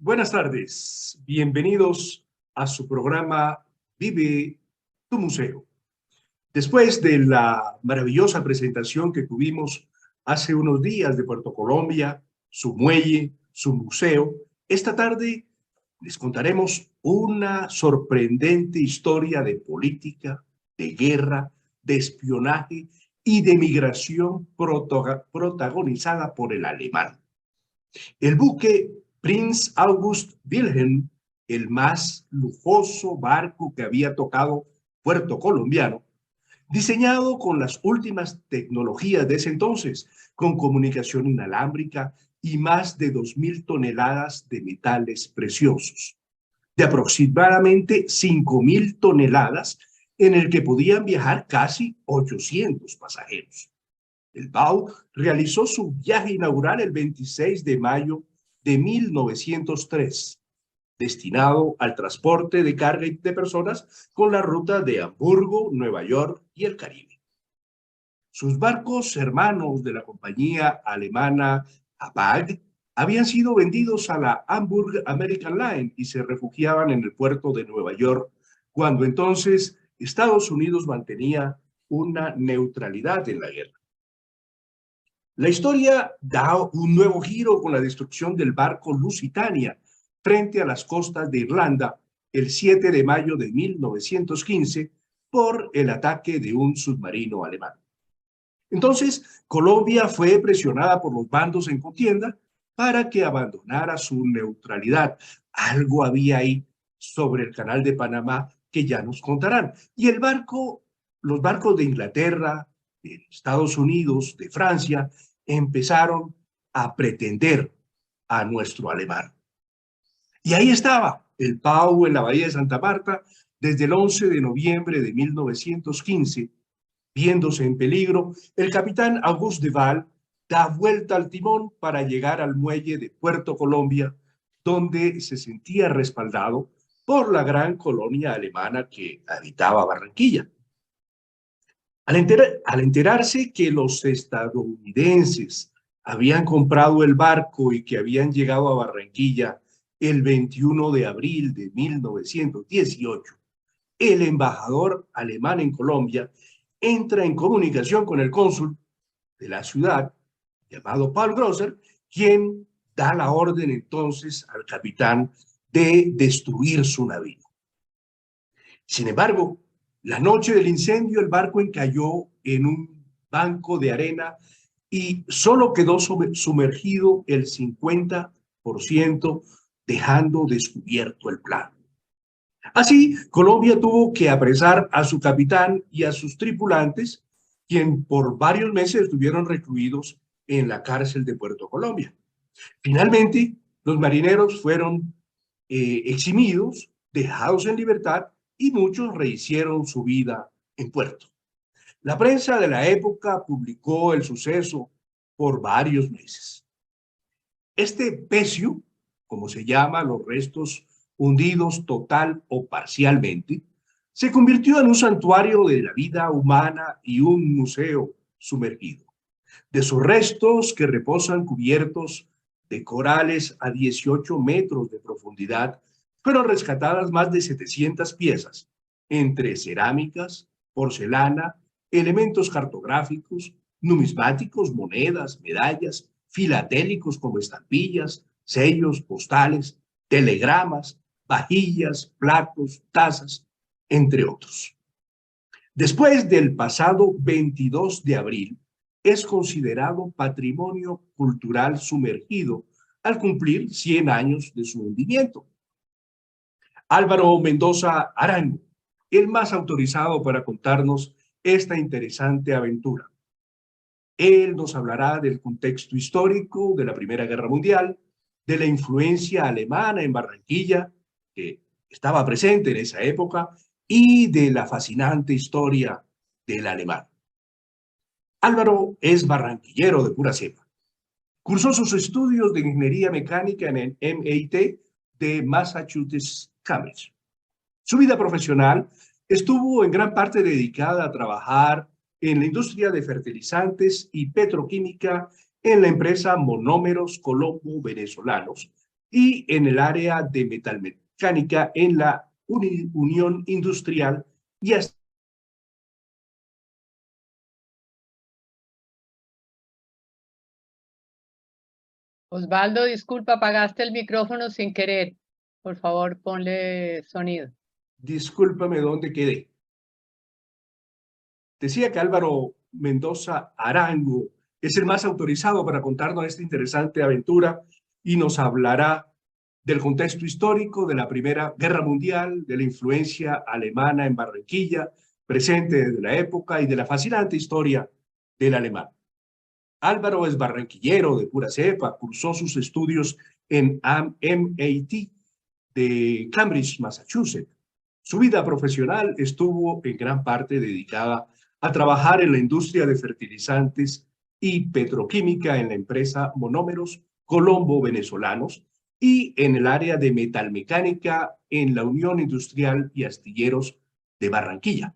Buenas tardes, bienvenidos a su programa Vive tu Museo. Después de la maravillosa presentación que tuvimos hace unos días de Puerto Colombia, su muelle, su museo, esta tarde les contaremos una sorprendente historia de política, de guerra, de espionaje y de migración protagonizada por el alemán. El buque Prinz August Wilhelm, el más lujoso barco que había tocado Puerto Colombiano, diseñado con las últimas tecnologías de ese entonces, con comunicación inalámbrica y más de 2.000 toneladas de metales preciosos, de aproximadamente 5.000 toneladas, en el que podían viajar casi 800 pasajeros. El BAU realizó su viaje inaugural el 26 de mayo de 1903, destinado al transporte de carga y de personas con la ruta de Hamburgo, Nueva York y el Caribe. Sus barcos hermanos de la compañía alemana Hapag habían sido vendidos a la Hamburg American Line y se refugiaban en el puerto de Nueva York, cuando entonces Estados Unidos mantenía una neutralidad en la guerra. La historia da un nuevo giro con la destrucción del barco Lusitania frente a las costas de Irlanda el 7 de mayo de 1915 por el ataque de un submarino alemán. Entonces, Colombia fue presionada por los bandos en contienda para que abandonara su neutralidad. Algo había ahí sobre el canal de Panamá que ya nos contarán. Y los barcos de Inglaterra, de Estados Unidos, de Francia, empezaron a pretender a nuestro alemán. Y ahí estaba el PAU en la bahía de Santa Marta desde el 11 de noviembre de 1915, viéndose en peligro. El capitán Auguste de Waal da vuelta al timón para llegar al muelle de Puerto Colombia, donde se sentía respaldado por la gran colonia alemana que habitaba Barranquilla. Al enterarse que los estadounidenses habían comprado el barco y que habían llegado a Barranquilla el 21 de abril de 1918, el embajador alemán en Colombia entra en comunicación con el cónsul de la ciudad, llamado Paul Grosser, quien da la orden entonces al capitán de destruir su navío. Sin embargo, la noche del incendio, el barco encalló en un banco de arena y solo quedó sumergido el 50%, dejando descubierto el plan. Así, Colombia tuvo que apresar a su capitán y a sus tripulantes, quien por varios meses estuvieron recluidos en la cárcel de Puerto Colombia. Finalmente, los marineros fueron eximidos, dejados en libertad, y muchos rehicieron su vida en puerto. La prensa de la época publicó el suceso por varios meses. Este pecio, como se llama los restos hundidos total o parcialmente, se convirtió en un santuario de la vida humana y un museo sumergido. De sus restos, que reposan cubiertos de corales a 18 metros de profundidad, fueron rescatadas más de 700 piezas, entre cerámicas, porcelana, elementos cartográficos, numismáticos, monedas, medallas, filatélicos como estampillas, sellos, postales, telegramas, vajillas, platos, tazas, entre otros. Después del pasado 22 de abril, es considerado patrimonio cultural sumergido al cumplir 100 años de su hundimiento. Álvaro Mendoza Arango, el más autorizado para contarnos esta interesante aventura. Él nos hablará del contexto histórico de la Primera Guerra Mundial, de la influencia alemana en Barranquilla, que estaba presente en esa época, y de la fascinante historia del alemán. Álvaro es barranquillero de pura cepa. Cursó sus estudios de ingeniería mecánica en el MIT de Massachusetts, Cambridge. Su vida profesional estuvo en gran parte dedicada a trabajar en la industria de fertilizantes y petroquímica en la empresa Monómeros Colombo Venezolanos, y en el área de metalmecánica en la Unión Industrial y hasta Osvaldo, disculpa, apagaste el micrófono sin querer. Por favor, ponle sonido. discúlpame dónde quedé. Decía que Álvaro Mendoza Arango es el más autorizado para contarnos esta interesante aventura y nos hablará del contexto histórico de la Primera Guerra Mundial, de la influencia alemana en Barranquilla, presente desde la época, y de la fascinante historia del alemán. Álvaro es barranquillero de pura cepa, cursó sus estudios en MIT de Cambridge, Massachusetts. Su vida profesional estuvo en gran parte dedicada a trabajar en la industria de fertilizantes y petroquímica en la empresa Monómeros Colombo Venezolanos y en el área de metalmecánica en la Unión Industrial y Astilleros de Barranquilla.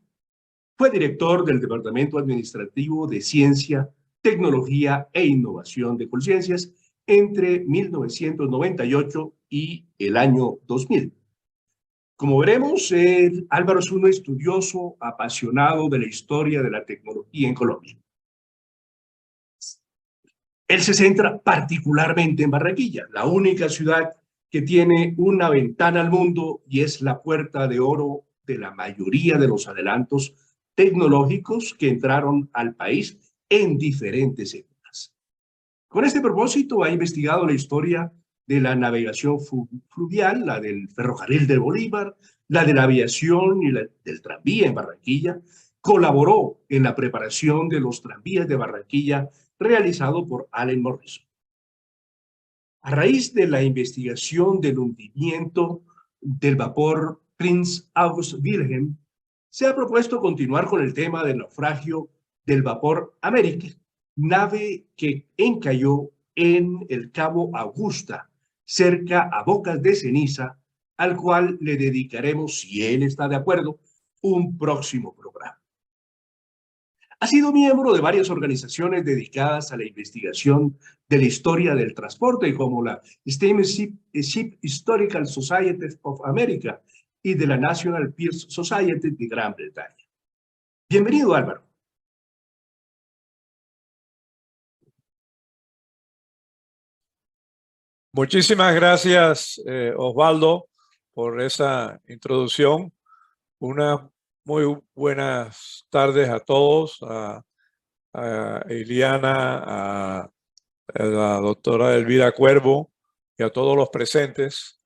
Fue director del Departamento Administrativo de Ciencia, Tecnología e Innovación de Colciencias entre 1998 y el año 2000. Como veremos, Álvaro es un estudioso apasionado de la historia de la tecnología en Colombia. Él se centra particularmente en Barranquilla, la única ciudad que tiene una ventana al mundo y es la puerta de oro de la mayoría de los adelantos tecnológicos que entraron al país en diferentes épocas. Con este propósito ha investigado la historia de la navegación fluvial, la del ferrocarril de Bolívar, la de la aviación y la del tranvía en Barranquilla. Colaboró en la preparación de los tranvías de Barranquilla realizado por Allen Morrison. A raíz de la investigación del hundimiento del vapor Prinz August Wilhelm, se ha propuesto continuar con el tema del naufragio del vapor América, nave que encalló en el Cabo Augusta, cerca a Bocas de Ceniza, al cual le dedicaremos, si él está de acuerdo, un próximo programa. Ha sido miembro de varias organizaciones dedicadas a la investigación de la historia del transporte, como la Steamship Historical Society of America y de la National Peace Society de Gran Bretaña. Bienvenido, Álvaro. Muchísimas gracias, Osvaldo, por esa introducción. Unas muy buenas tardes a todos, a Iliana, a la doctora Elvira Cuervo y a todos los presentes.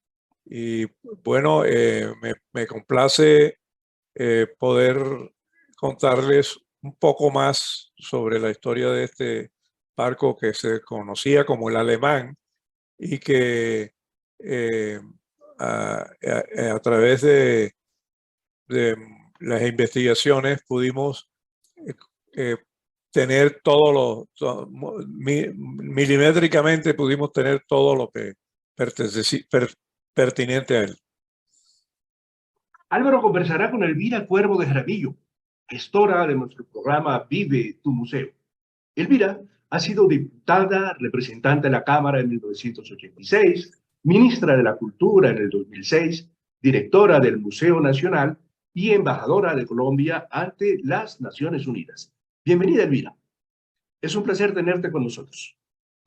Y bueno, me complace poder contarles un poco más sobre la historia de este barco que se conocía como el Alemán y que a través de las investigaciones pudimos tener milimétricamente pudimos tener todo lo que pertinente a él. Álvaro conversará con Elvira Cuervo de Jaramillo, gestora de nuestro programa Vive tu Museo. Elvira ha sido diputada, representante de la Cámara en 1986, ministra de la Cultura en el 2006, directora del Museo Nacional y embajadora de Colombia ante las Naciones Unidas. Bienvenida, Elvira. Es un placer tenerte con nosotros.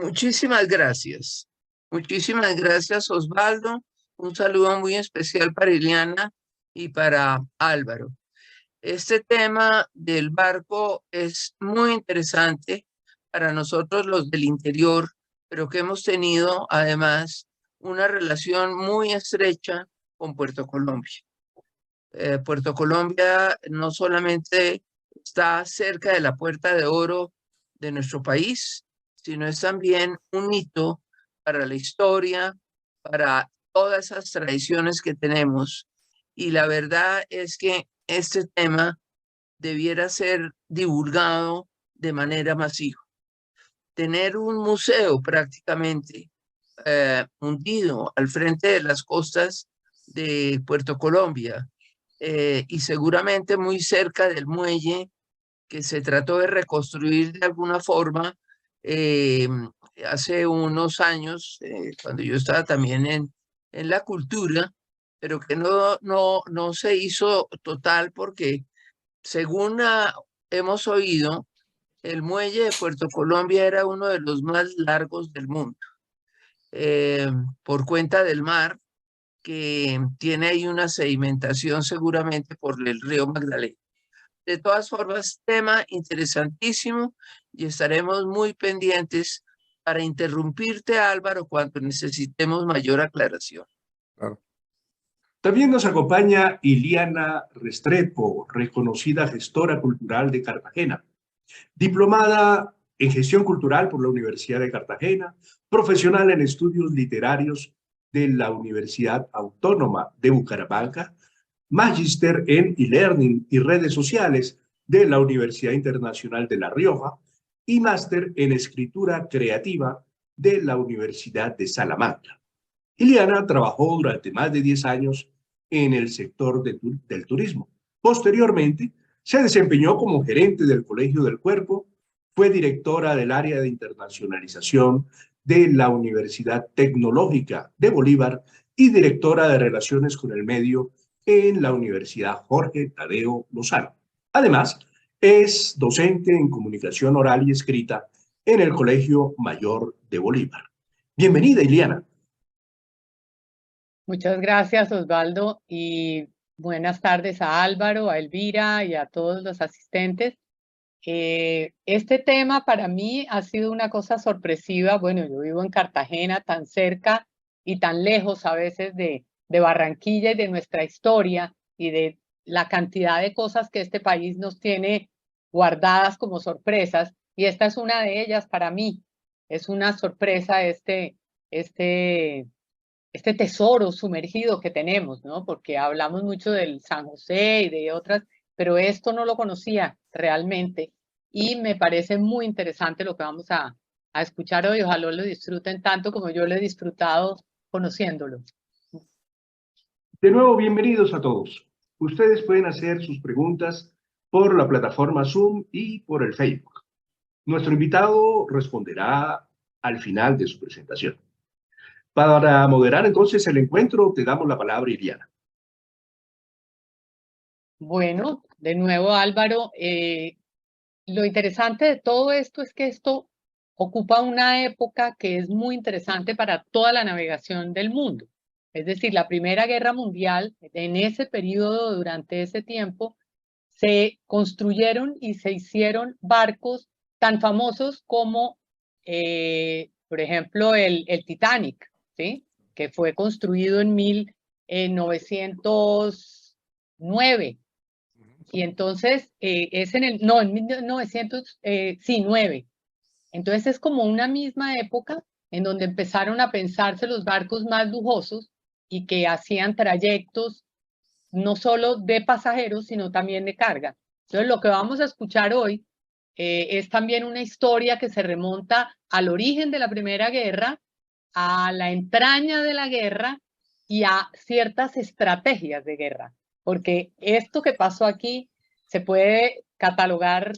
Muchísimas gracias. Muchísimas gracias, Osvaldo. Un saludo muy especial para Iliana y para Álvaro. Este tema del barco es muy interesante para nosotros los del interior, pero que hemos tenido además una relación muy estrecha con Puerto Colombia. Puerto Colombia no solamente está cerca de la Puerta de Oro de nuestro país, sino es también un hito para la historia, para todas esas tradiciones que tenemos. Y la verdad es que este tema debiera ser divulgado de manera masiva. Tener un museo prácticamente hundido al frente de las costas de Puerto Colombia y seguramente muy cerca del muelle que se trató de reconstruir de alguna forma hace unos años, cuando yo estaba también en la cultura, pero que no se hizo total porque, según hemos oído, el muelle de Puerto Colombia era uno de los más largos del mundo, por cuenta del mar, que tiene ahí una sedimentación seguramente por el río Magdalena. De todas formas, tema interesantísimo y estaremos muy pendientes para interrumpirte, Álvaro, cuando necesitemos mayor aclaración. Claro. También nos acompaña Iliana Restrepo, reconocida gestora cultural de Cartagena, diplomada en gestión cultural por la Universidad de Cartagena, profesional en estudios literarios de la Universidad Autónoma de Bucaramanga, magíster en e-learning y redes sociales de la Universidad Internacional de La Rioja y máster en escritura creativa de la Universidad de Salamanca. Iliana trabajó durante más de 10 años en el sector del turismo. Posteriormente, se desempeñó como gerente del Colegio del Cuerpo, fue directora del área de internacionalización de la Universidad Tecnológica de Bolívar y directora de Relaciones con el Medio en la Universidad Jorge Tadeo Lozano. Además, es docente en comunicación oral y escrita en el Colegio Mayor de Bolívar. Bienvenida, Iliana. Muchas gracias, Osvaldo, y buenas tardes a Álvaro, a Elvira y a todos los asistentes. Este tema para mí ha sido una cosa sorpresiva. Bueno, yo vivo en Cartagena, tan cerca y tan lejos a veces de Barranquilla y de nuestra historia y de la cantidad de cosas que este país nos tiene guardadas como sorpresas, y esta es una de ellas para mí. Es una sorpresa este tesoro sumergido que tenemos, ¿no? Porque hablamos mucho del San José y de otras, pero esto no lo conocía realmente y me parece muy interesante lo que vamos a escuchar hoy. Ojalá lo disfruten tanto como yo lo he disfrutado conociéndolo. De nuevo, bienvenidos a todos. Ustedes pueden hacer sus preguntas por la plataforma Zoom y por el Facebook. Nuestro invitado responderá al final de su presentación. Para moderar entonces el encuentro, te damos la palabra, Iliana. Bueno, de nuevo, Álvaro, lo interesante de todo esto es que esto ocupa una época que es muy interesante para toda la navegación del mundo. Es decir, la Primera Guerra Mundial, en ese periodo, durante ese tiempo, se construyeron y se hicieron barcos tan famosos como, por ejemplo, el Titanic, ¿sí? Que fue construido en 1909. Y entonces es en 1909. Entonces es como una misma época en donde empezaron a pensarse los barcos más lujosos y que hacían trayectos no solo de pasajeros, sino también de carga. Entonces lo que vamos a escuchar hoy es también una historia que se remonta al origen de la Primera Guerra, a la entraña de la guerra y a ciertas estrategias de guerra. Porque esto que pasó aquí se puede catalogar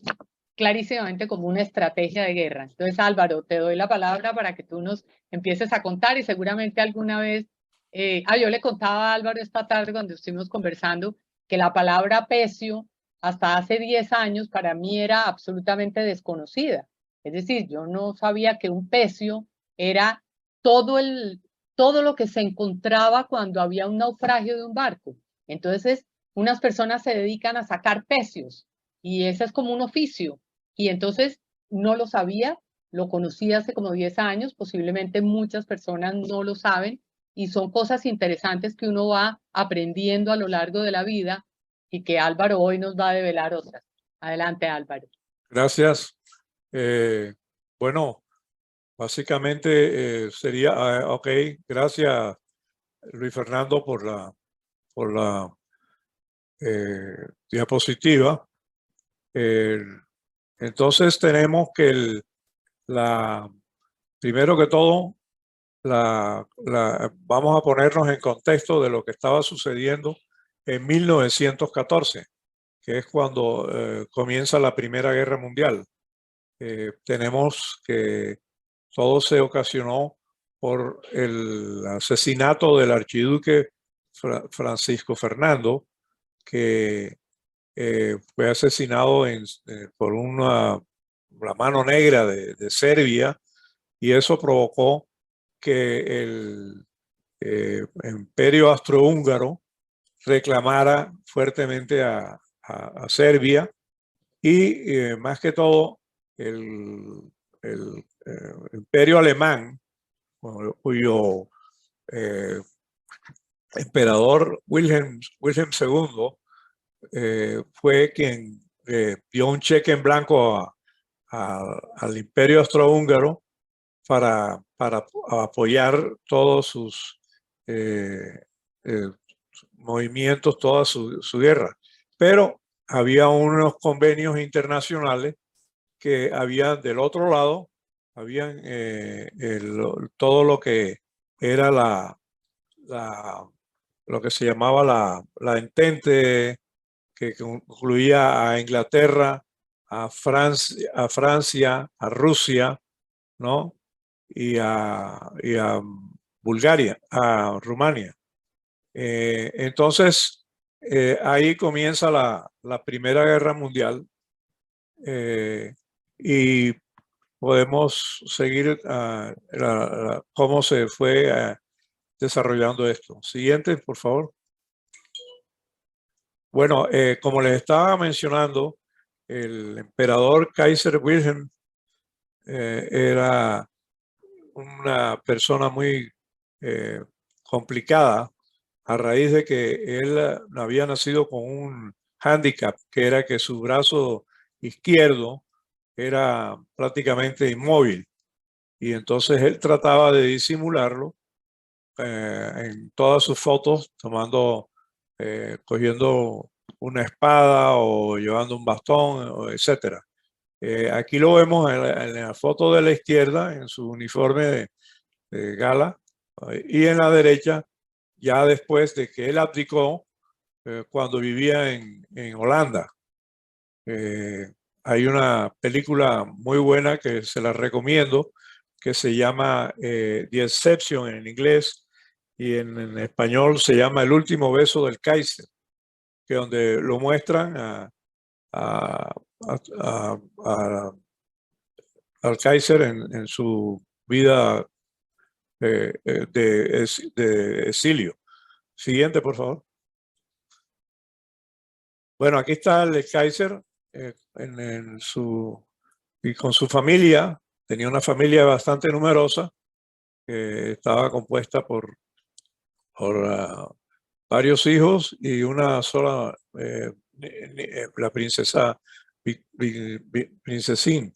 clarísimamente como una estrategia de guerra. Entonces, Álvaro, te doy la palabra para que tú nos empieces a contar y seguramente alguna vez, yo le contaba a Álvaro esta tarde cuando estuvimos conversando que la palabra pecio hasta hace 10 años para mí era absolutamente desconocida. Es decir, yo no sabía que un pecio era todo lo que se encontraba cuando había un naufragio de un barco. Entonces, unas personas se dedican a sacar pecios y ese es como un oficio. Y entonces no lo sabía, lo conocí hace como 10 años, posiblemente muchas personas no lo saben y son cosas interesantes que uno va aprendiendo a lo largo de la vida y que Álvaro hoy nos va a develar otras. Adelante, Álvaro. Gracias. Bueno, básicamente sería, ok, gracias Luis Fernando por la diapositiva. Entonces tenemos que primero que todo, vamos a ponernos en contexto de lo que estaba sucediendo en 1914, que es cuando comienza la Primera Guerra Mundial. Tenemos que todo se ocasionó por el asesinato del archiduque Francisco Fernando, que fue asesinado por la mano negra de Serbia, y eso provocó que el imperio austrohúngaro reclamara fuertemente a Serbia, y más que todo el imperio alemán, cuyo emperador Wilhelm II fue quien dio un cheque en blanco al imperio austrohúngaro para apoyar todos sus movimientos, toda su guerra. Pero había unos convenios internacionales que habían del otro lado, habían todo lo que era lo que se llamaba la Entente, que incluía a Inglaterra, a Francia, a Rusia, ¿no? Y a Bulgaria, a Rumania. Entonces, ahí comienza la Primera Guerra Mundial, y podemos seguir cómo se fue desarrollando esto. Siguiente, por favor. Bueno, como les estaba mencionando, el emperador Kaiser Wilhelm era una persona muy complicada, a raíz de que él había nacido con un hándicap, que era que su brazo izquierdo era prácticamente inmóvil, y entonces él trataba de disimularlo en todas sus fotos, cogiendo una espada o llevando un bastón, etc. Aquí lo vemos en la foto de la izquierda, en su uniforme de gala, y en la derecha, ya después de que él abdicó, cuando vivía en Holanda. Hay una película muy buena que se la recomiendo, que se llama The Exception en inglés, y en español se llama El último beso del Kaiser, que donde lo muestran al Kaiser en su vida de exilio. Siguiente, por favor. Bueno, aquí está el Kaiser y con su familia. Tenía una familia bastante numerosa, que estaba compuesta por varios hijos y una sola, la princesa Princesín.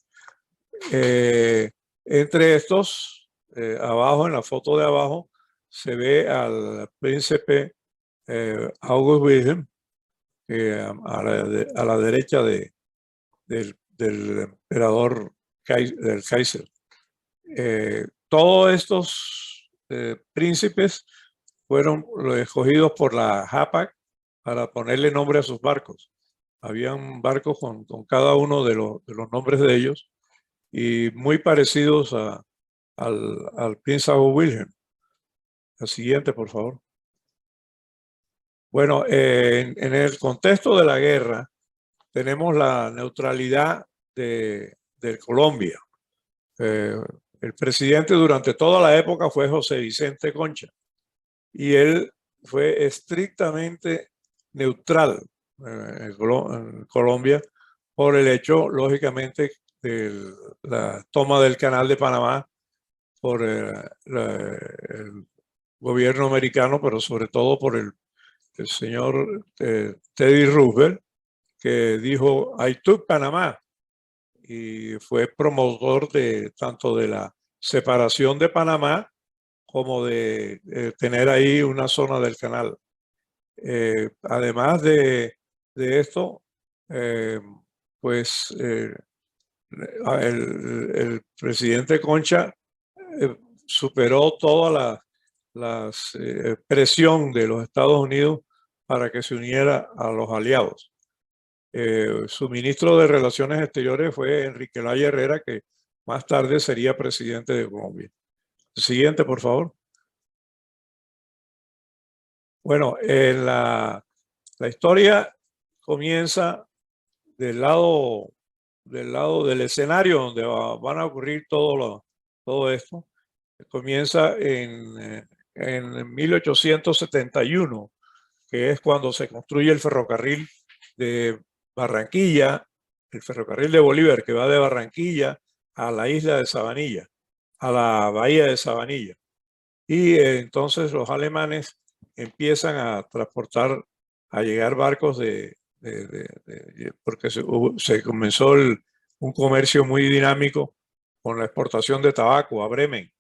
Entre estos, abajo, en la foto de abajo, se ve al príncipe August Wilhelm, a la derecha del emperador del Kaiser. Todos estos príncipes fueron escogidos por la Hapag para ponerle nombre a sus barcos. Habían barcos con cada uno de los nombres de ellos, y muy parecidos al príncipe Wilhelm. La siguiente, por favor. Bueno, en el contexto de la guerra tenemos la neutralidad de Colombia. El presidente durante toda la época fue José Vicente Concha, y él fue estrictamente neutral en Colombia, por el hecho, lógicamente, de la toma del Canal de Panamá por el gobierno americano, pero sobre todo por el señor Teddy Roosevelt, que dijo "I took Panamá", y fue promotor tanto de la separación de Panamá como de tener ahí una zona del canal. Además de esto, pues el presidente Concha superó toda la presión de los Estados Unidos para que se uniera a los aliados. Su ministro de Relaciones Exteriores fue Enrique Laya Herrera, que más tarde sería presidente de Colombia. Siguiente, por favor. Bueno, la historia comienza del lado del escenario donde van a ocurrir todo esto. Comienza en 1871, que es cuando se construye el ferrocarril de Barranquilla, el ferrocarril de Bolívar, que va de Barranquilla a la isla de Sabanilla, a la bahía de Sabanilla. Y entonces los alemanes empiezan a transportar, a llegar barcos porque se comenzó un comercio muy dinámico con la exportación de tabaco a Bremen.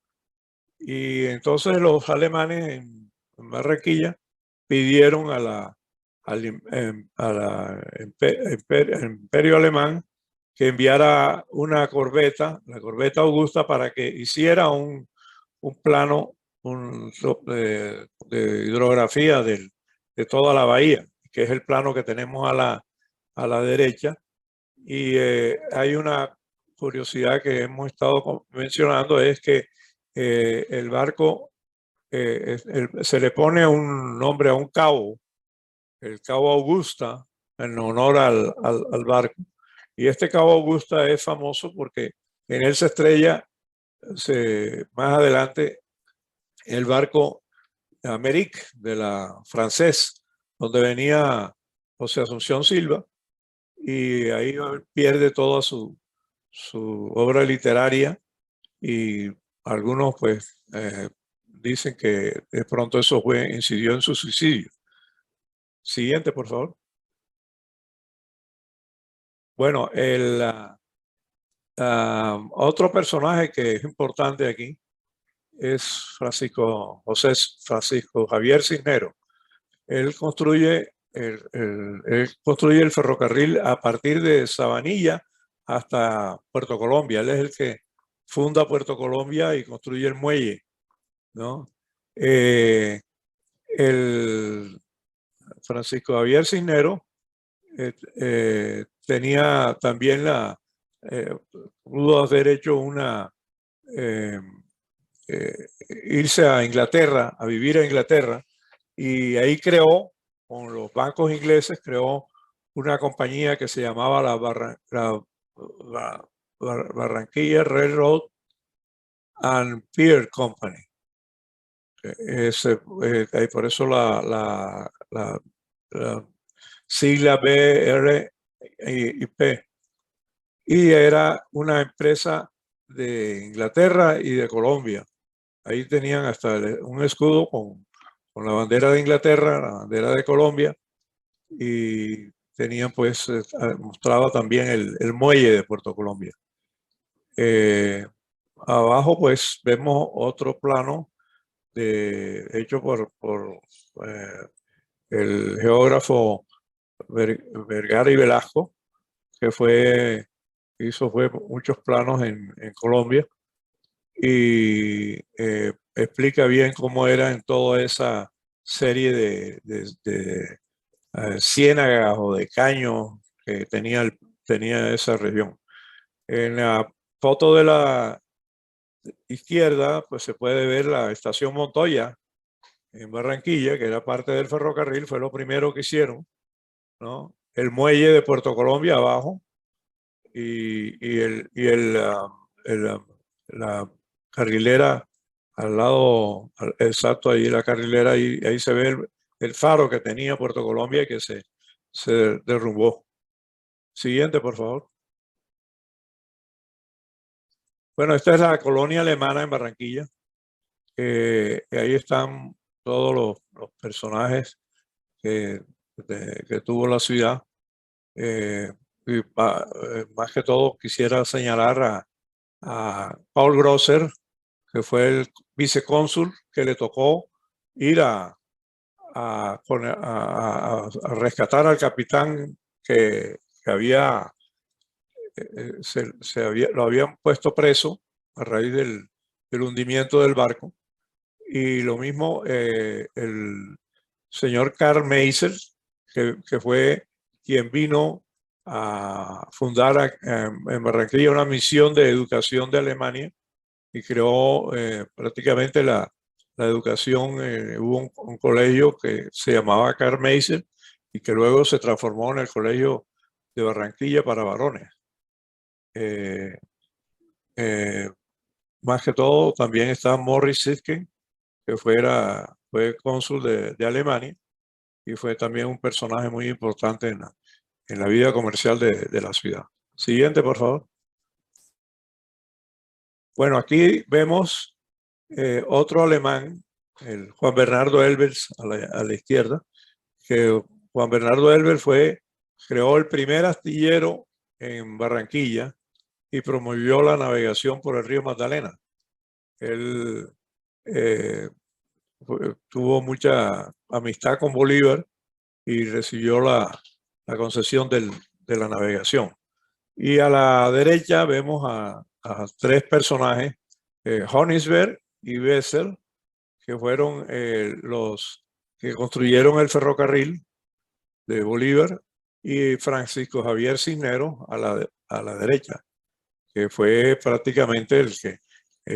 Y entonces los alemanes en Barranquilla pidieron al imperio alemán que enviara una corbeta, la corbeta Augusta, para que hiciera un plano de hidrografía de toda la bahía, que es el plano que tenemos a la derecha. Y hay una curiosidad que hemos estado mencionando, es que el barco se le pone un nombre a un cabo, el Cabo Augusta, en honor al barco. Y este Cabo Augusta es famoso porque en él se estrella más adelante el barco Amérique de la francés, donde venía José Asunción Silva, y ahí pierde toda su obra literaria, y algunos pues dicen que de pronto eso incidió en su suicidio. Siguiente, por favor. Bueno, otro personaje que es importante aquí es José Francisco Javier Cisneros. Él construye el ferrocarril a partir de Sabanilla hasta Puerto Colombia. Él es el que funda Puerto Colombia y construye el muelle, ¿no? El Francisco Javier Cisneros tenía también pudo haber hecho irse a Inglaterra, a vivir a Inglaterra, y ahí creó, con los bancos ingleses, creó una compañía que se llamaba la Barranquilla Railroad and Pier Company. Por eso la sigla BRIP. Y era una empresa de Inglaterra y de Colombia. Ahí tenían hasta un escudo con la bandera de Inglaterra, la bandera de Colombia, y tenían pues, mostraba también el muelle de Puerto Colombia. Abajo pues vemos otro plano hecho por el geógrafo Vergara y Velasco, que hizo muchos planos en Colombia, y explica bien cómo era en toda esa serie de ciénagas o de caños que tenía esa región. En la foto de la izquierda pues se puede ver la estación Montoya en Barranquilla, que era parte del ferrocarril, fue lo primero que hicieron, ¿no? El muelle de Puerto Colombia abajo, y la carrilera al lado, exacto, ahí la carrilera, ahí se ve el faro que tenía Puerto Colombia y que se derrumbó. Siguiente, por favor. Bueno, esta es la colonia alemana en Barranquilla. Ahí están todos los personajes que tuvo la ciudad. Y más que todo quisiera señalar a Paul Grosser, que fue el vicecónsul que le tocó ir a rescatar al capitán que lo habían puesto preso a raíz del hundimiento del barco. Y lo mismo el señor Karl Meisel, que fue quien vino a fundar en Barranquilla una misión de educación de Alemania y creó prácticamente la educación. Hubo un colegio que se llamaba Karl Meiser y que luego se transformó en el Colegio de Barranquilla para varones. Más que todo, también está Morris Sitkin, que fue cónsul de Alemania y fue también un personaje muy importante en la vida comercial de la ciudad. Siguiente, por favor. Bueno, aquí vemos otro alemán, el Juan Bernardo Elbers a la izquierda, que Juan Bernardo Elbers creó el primer astillero en Barranquilla y promovió la navegación por el río Magdalena. Él tuvo mucha amistad con Bolívar y recibió la concesión de la navegación. Y a la derecha vemos a tres personajes, Königsberg y Wessel, que fueron los que construyeron el ferrocarril de Bolívar, y Francisco Javier Cisneros a la derecha, que fue prácticamente el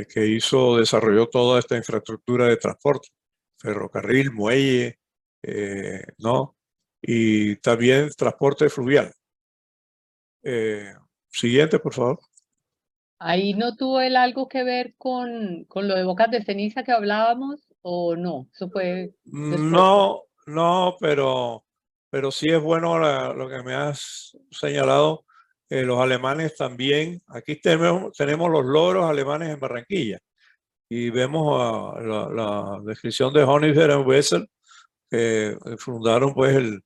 que desarrolló toda esta infraestructura de transporte, ferrocarril, muelle, ¿no? Y también transporte fluvial. Siguiente, por favor. ¿Ahí no tuvo él algo que ver con lo de Bocas de Ceniza que hablábamos o no? Eso fue después. No, pero sí es bueno lo que me has señalado. Los alemanes también, aquí tenemos los logros alemanes en Barranquilla y vemos la descripción de Königsberg y Wessel, que fundaron pues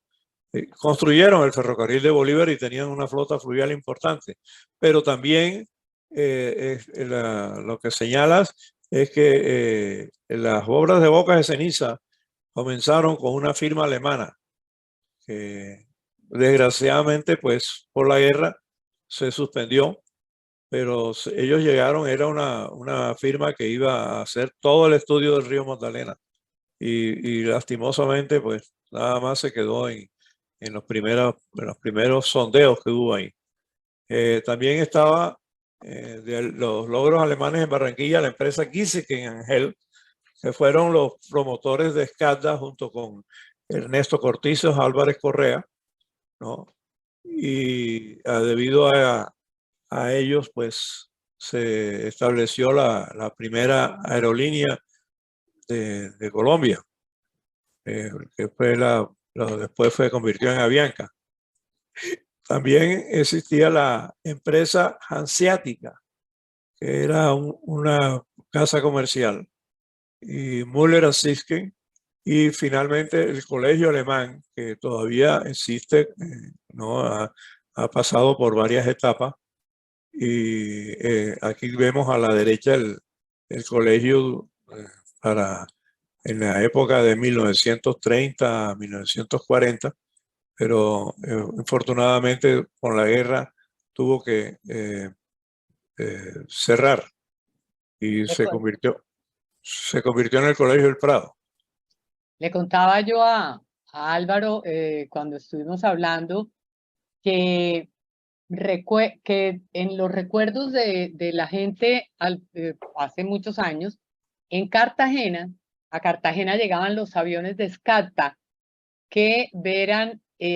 construyeron el ferrocarril de Bolívar y tenían una flota fluvial importante, pero también lo que señalas es que las obras de Bocas de Ceniza comenzaron con una firma alemana que desgraciadamente pues por la guerra se suspendió, pero ellos llegaron, era una firma que iba a hacer todo el estudio del río Magdalena y lastimosamente pues nada más se quedó en los primeros sondeos que hubo ahí. También estaba de los logros alemanes en Barranquilla, la empresa Giesecke Angel, que fueron los promotores de Escalda junto con Ernesto Cortizos, Álvarez Correa, ¿no? Y debido a ellos, pues se estableció la primera aerolínea de Colombia, que fue después se convirtió en Avianca. También existía la empresa Hanseática, que era una casa comercial, y Müller & Siskin, y finalmente el colegio alemán, que todavía existe, ¿no? Ha pasado por varias etapas, y aquí vemos a la derecha el colegio en la época de 1930 a 1940, pero infortunadamente con la guerra tuvo que cerrar y se convirtió en el Colegio del Prado. Le contaba yo a Álvaro cuando estuvimos hablando que en los recuerdos de la gente hace muchos años, en Cartagena, a Cartagena llegaban los aviones de Scatta que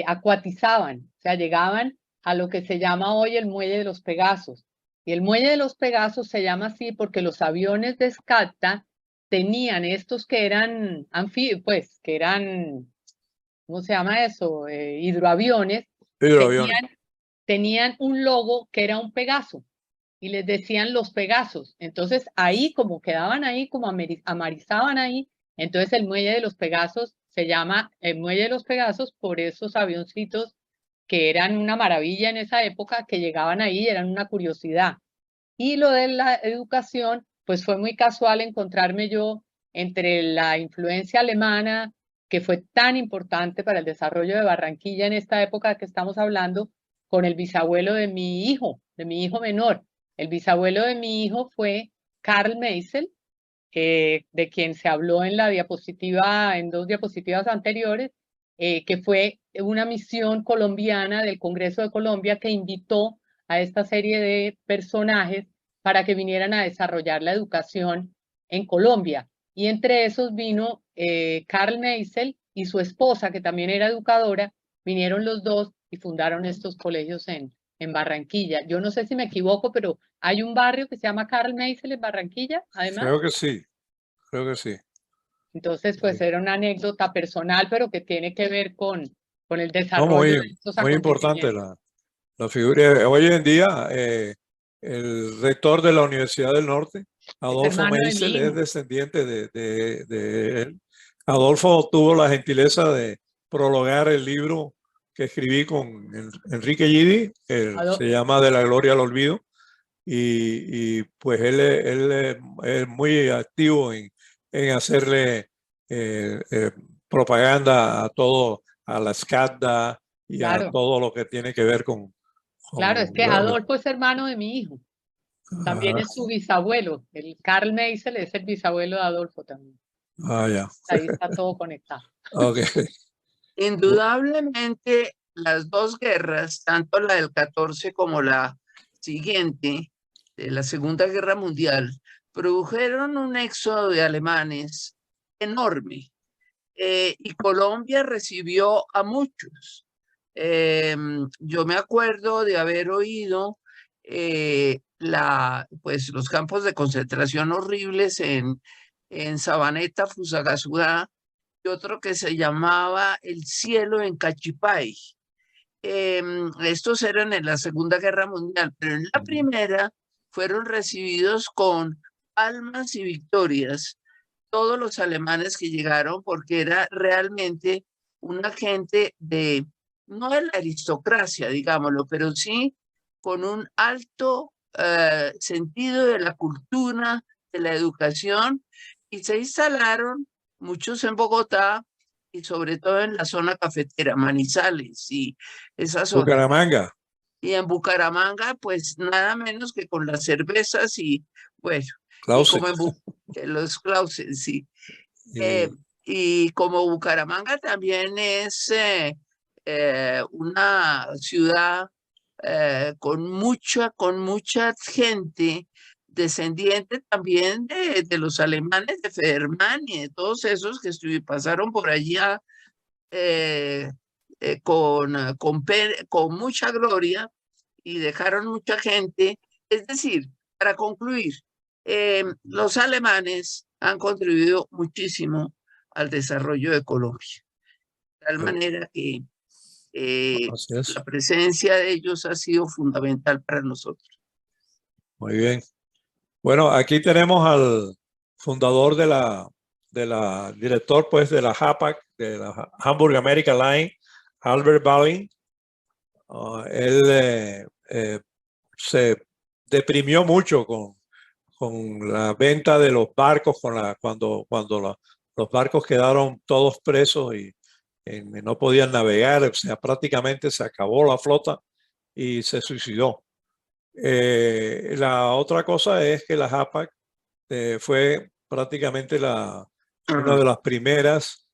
acuatizaban, o sea, llegaban a lo que se llama hoy el Muelle de los Pegasos. Y el Muelle de los Pegasos se llama así porque los aviones de Scatta tenían estos que eran anfibios, que eran, ¿cómo se llama eso? Hidroaviones. Tenían un logo que era un Pegaso y les decían los Pegasos. Entonces ahí como quedaban ahí, como amarizaban ahí, entonces el Muelle de los Pegasos se llama el Muelle de los Pegasos por esos avioncitos que eran una maravilla en esa época, que llegaban ahí, eran una curiosidad. Y lo de la educación, pues fue muy casual encontrarme yo entre la influencia alemana, que fue tan importante para el desarrollo de Barranquilla en esta época que estamos hablando, con el bisabuelo de mi hijo menor. El bisabuelo de mi hijo fue Karl Meisel, de quien se habló en la diapositiva, en 2 diapositivas anteriores. que fue una misión colombiana del Congreso de Colombia que invitó a esta serie de personajes para que vinieran a desarrollar la educación en Colombia. Y entre esos vino Karl Meisel y su esposa, que también era educadora, vinieron los dos y fundaron estos colegios en Barranquilla. Yo no sé si me equivoco, pero hay un barrio que se llama Karl Meisel en Barranquilla, además. Creo que sí, creo que sí. Entonces, pues era una anécdota personal, pero que tiene que ver con el desarrollo No, de estos muy importante acontecimientos. la figura. Hoy en día, el rector de la Universidad del Norte, Adolfo hermano de mi Meisel, es hijo. descendiente de él. Adolfo tuvo la gentileza de prologar el libro que escribí con Enrique Gidi, que se llama De la Gloria al Olvido, y pues él es muy activo en hacerle propaganda a todo, a la SCADA y Claro. a todo lo que tiene que ver con Claro, es que Adolfo es hermano de mi hijo. También es su bisabuelo. El Karl Meisel es el bisabuelo de Adolfo también. Ya. Ahí está todo conectado. Okay. Indudablemente, las dos guerras, tanto la del 14 como la siguiente, de la Segunda Guerra Mundial, produjeron un éxodo de alemanes enorme. Y Colombia recibió a muchos. Yo me acuerdo de haber oído pues, los campos de concentración horribles en Sabaneta, Fusagasugá, y otro que se llamaba El Cielo en Cachipay. Estos eran en la Segunda Guerra Mundial, pero en la primera fueron recibidos con palmas y victorias todos los alemanes que llegaron, porque era realmente una gente no de la aristocracia, digámoslo, pero sí con un alto sentido de la cultura, de la educación, y se instalaron muchos en Bogotá y sobre todo en la zona cafetera, Manizales y esa zona. Bucaramanga. Y en Bucaramanga, pues nada menos que con las cervezas y bueno, Clausen. y como los Clausen, sí. Y como Bucaramanga también es una ciudad con mucha gente descendiente también de los alemanes de Federman y de todos esos que pasaron por allá con mucha gloria y dejaron mucha gente. Es decir, para concluir, los alemanes han contribuido muchísimo al desarrollo de Colombia. De tal manera que la presencia de ellos ha sido fundamental para nosotros. Muy bien. Bueno, aquí tenemos al fundador director pues de la HAPAC, de la Hamburg America Line, Albert Balling. Él se deprimió mucho con la venta de los barcos, cuando los barcos quedaron todos presos y no podían navegar, o sea, prácticamente se acabó la flota y se suicidó. La otra cosa es que la HAPAC fue prácticamente una de las primeras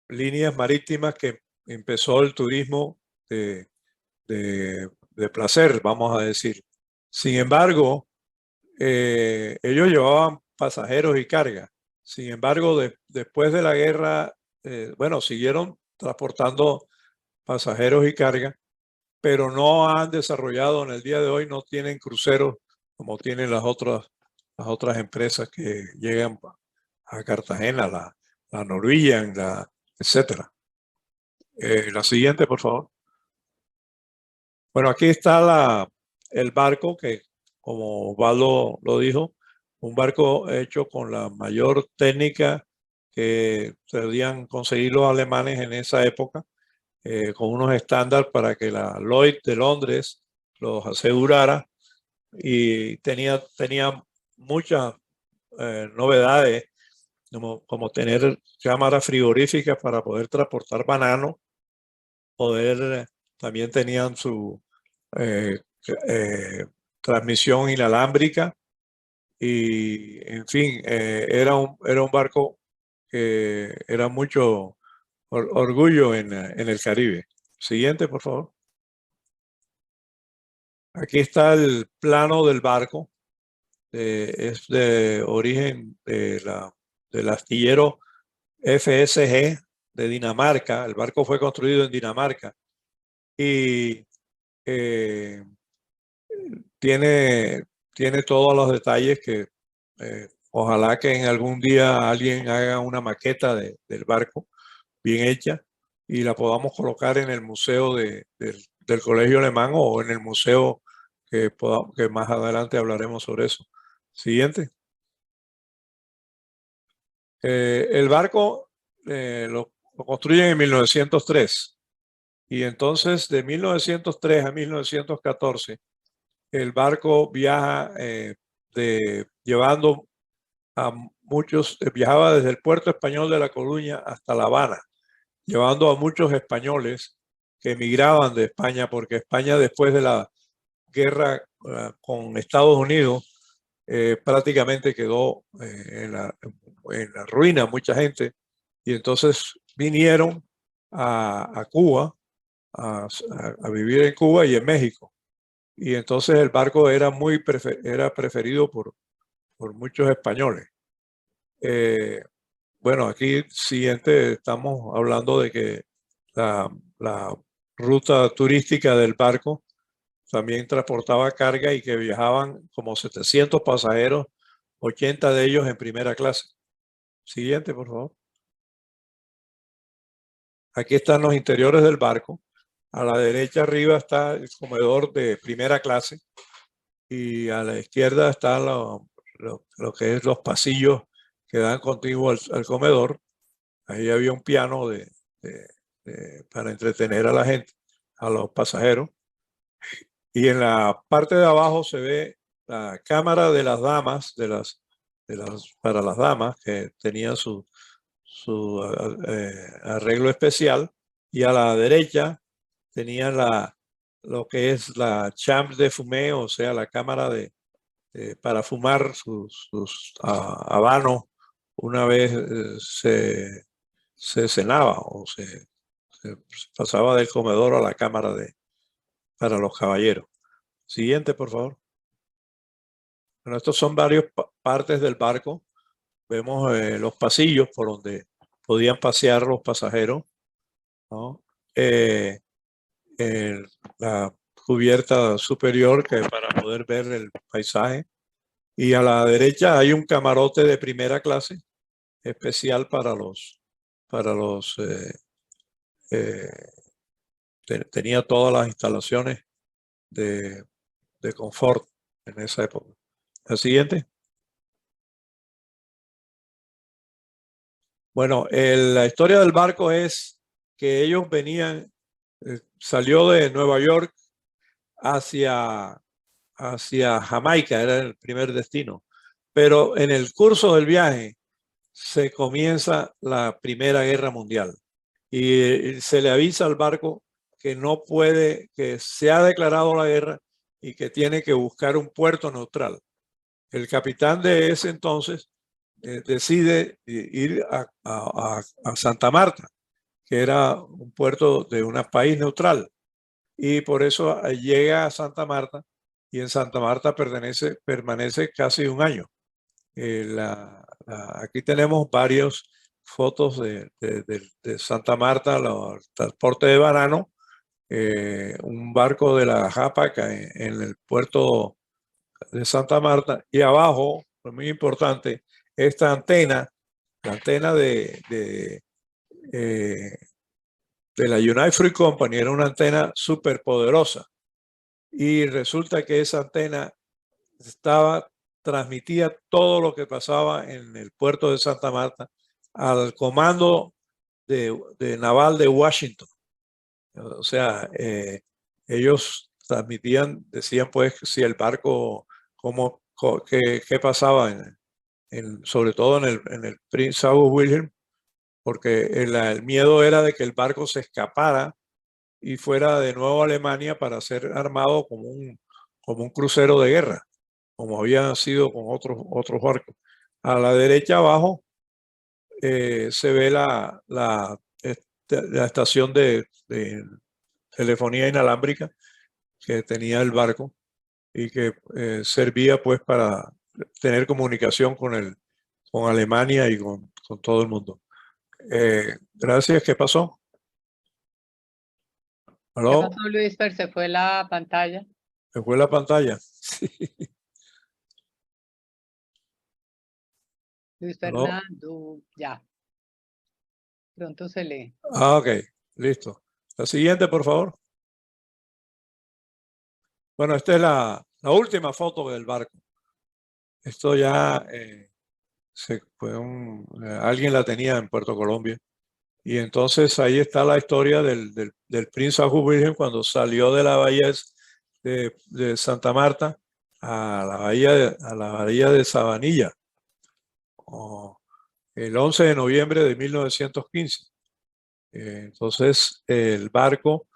líneas marítimas que empezó el turismo de placer, vamos a decir. Sin embargo, ellos llevaban pasajeros y carga. Sin embargo, después de la guerra, bueno, siguieron transportando pasajeros y carga, pero no han desarrollado en el día de hoy, no tienen cruceros como tienen las otras empresas que llegan a Cartagena, la Norwegian, etcétera. La siguiente, por favor. Bueno, aquí está el barco que, como Osvaldo lo dijo, un barco hecho con la mayor técnica que podían conseguir los alemanes en esa época, con unos estándares para que la Lloyd de Londres los asegurara, y tenía muchas novedades, como tener cámaras frigoríficas para poder transportar bananos, también tenían su transmisión inalámbrica, y en fin, era un barco que era mucho orgullo en el Caribe. Siguiente, por favor. Aquí está el plano del barco. Es de origen del astillero FSG de Dinamarca. El barco fue construido en Dinamarca y tiene todos los detalles que ojalá que en algún día alguien haga una maqueta del barco bien hecha y la podamos colocar en el museo del Colegio Alemán o en el museo que más adelante hablaremos sobre eso. Siguiente. El barco lo construyen en 1903 y entonces de 1903 a 1914 el barco viaja llevando a muchos, viajaba desde el puerto español de La Coruña hasta La Habana, llevando a muchos españoles que emigraban de España, porque España después de la guerra con Estados Unidos prácticamente quedó en la ruina mucha gente, y entonces vinieron a Cuba, a vivir en Cuba y en México. Y entonces el barco era era preferido por muchos españoles. Bueno, aquí siguiente estamos hablando de que la ruta turística del barco también transportaba carga y que viajaban como 700 pasajeros, 80 de ellos en primera clase. Siguiente, por favor. Aquí están los interiores del barco. A la derecha arriba está el comedor de primera clase y a la izquierda están lo que es los pasillos que dan contiguo al comedor. Ahí había un piano para entretener a la gente, a los pasajeros. Y en la parte de abajo se ve la cámara de las damas, para las damas que tenían su arreglo especial. Y a la derecha tenían lo que es la chambre de fumée, o sea, la cámara para fumar sus habanos una vez se cenaba o se pasaba del comedor a la cámara para los caballeros. Siguiente, por favor. Bueno, estos son varias partes del barco. Vemos los pasillos por donde podían pasear los pasajeros, ¿no? La cubierta superior para poder ver el paisaje. Y a la derecha hay un camarote de primera clase especial tenía todas las instalaciones de confort en esa época. La siguiente. Bueno, la historia del barco es que ellos venían, salió de Nueva York hacia Jamaica, era el primer destino. Pero en el curso del viaje se comienza la Primera Guerra Mundial y se le avisa al barco que no puede, que se ha declarado la guerra y que tiene que buscar un puerto neutral. El capitán de ese entonces decide ir a Santa Marta, que era un puerto de un país neutral, y por eso llega a Santa Marta y en Santa Marta permanece casi un año. Aquí tenemos varias fotos de Santa Marta, el transporte de banano, un barco de la Jápac en el puerto de Santa Marta, y abajo, muy importante, esta antena, la antena de la United Fruit Company, era una antena súper poderosa, y resulta que esa antena transmitía todo lo que pasaba en el puerto de Santa Marta al comando de naval de Washington. O sea, ellos transmitían, decían pues si el barco, qué pasaba sobre todo en el Prince Albert Wilhelm, porque el miedo era de que el barco se escapara y fuera de nuevo a Alemania para ser armado como un crucero de guerra, como había sido con otros barcos. A la derecha abajo se ve la estación de telefonía inalámbrica que tenía el barco y que servía pues para tener comunicación con Alemania y con todo el mundo. Gracias. ¿Qué pasó? ¿Qué ¿Aló? pasó, Luis? Pero se fue la pantalla. ¿Se fue la pantalla? Sí. Luis ¿Aló? Fernando, ya. Pronto se lee. Ah, ok. Listo. La siguiente, por favor. Bueno, esta es la última foto del barco. Esto ya alguien la tenía en Puerto Colombia. Y entonces ahí está la historia del Prince Ajú Virgen cuando salió de la bahía de Santa Marta a la bahía de Sabanilla, el 11 de noviembre de 1915. Entonces el barco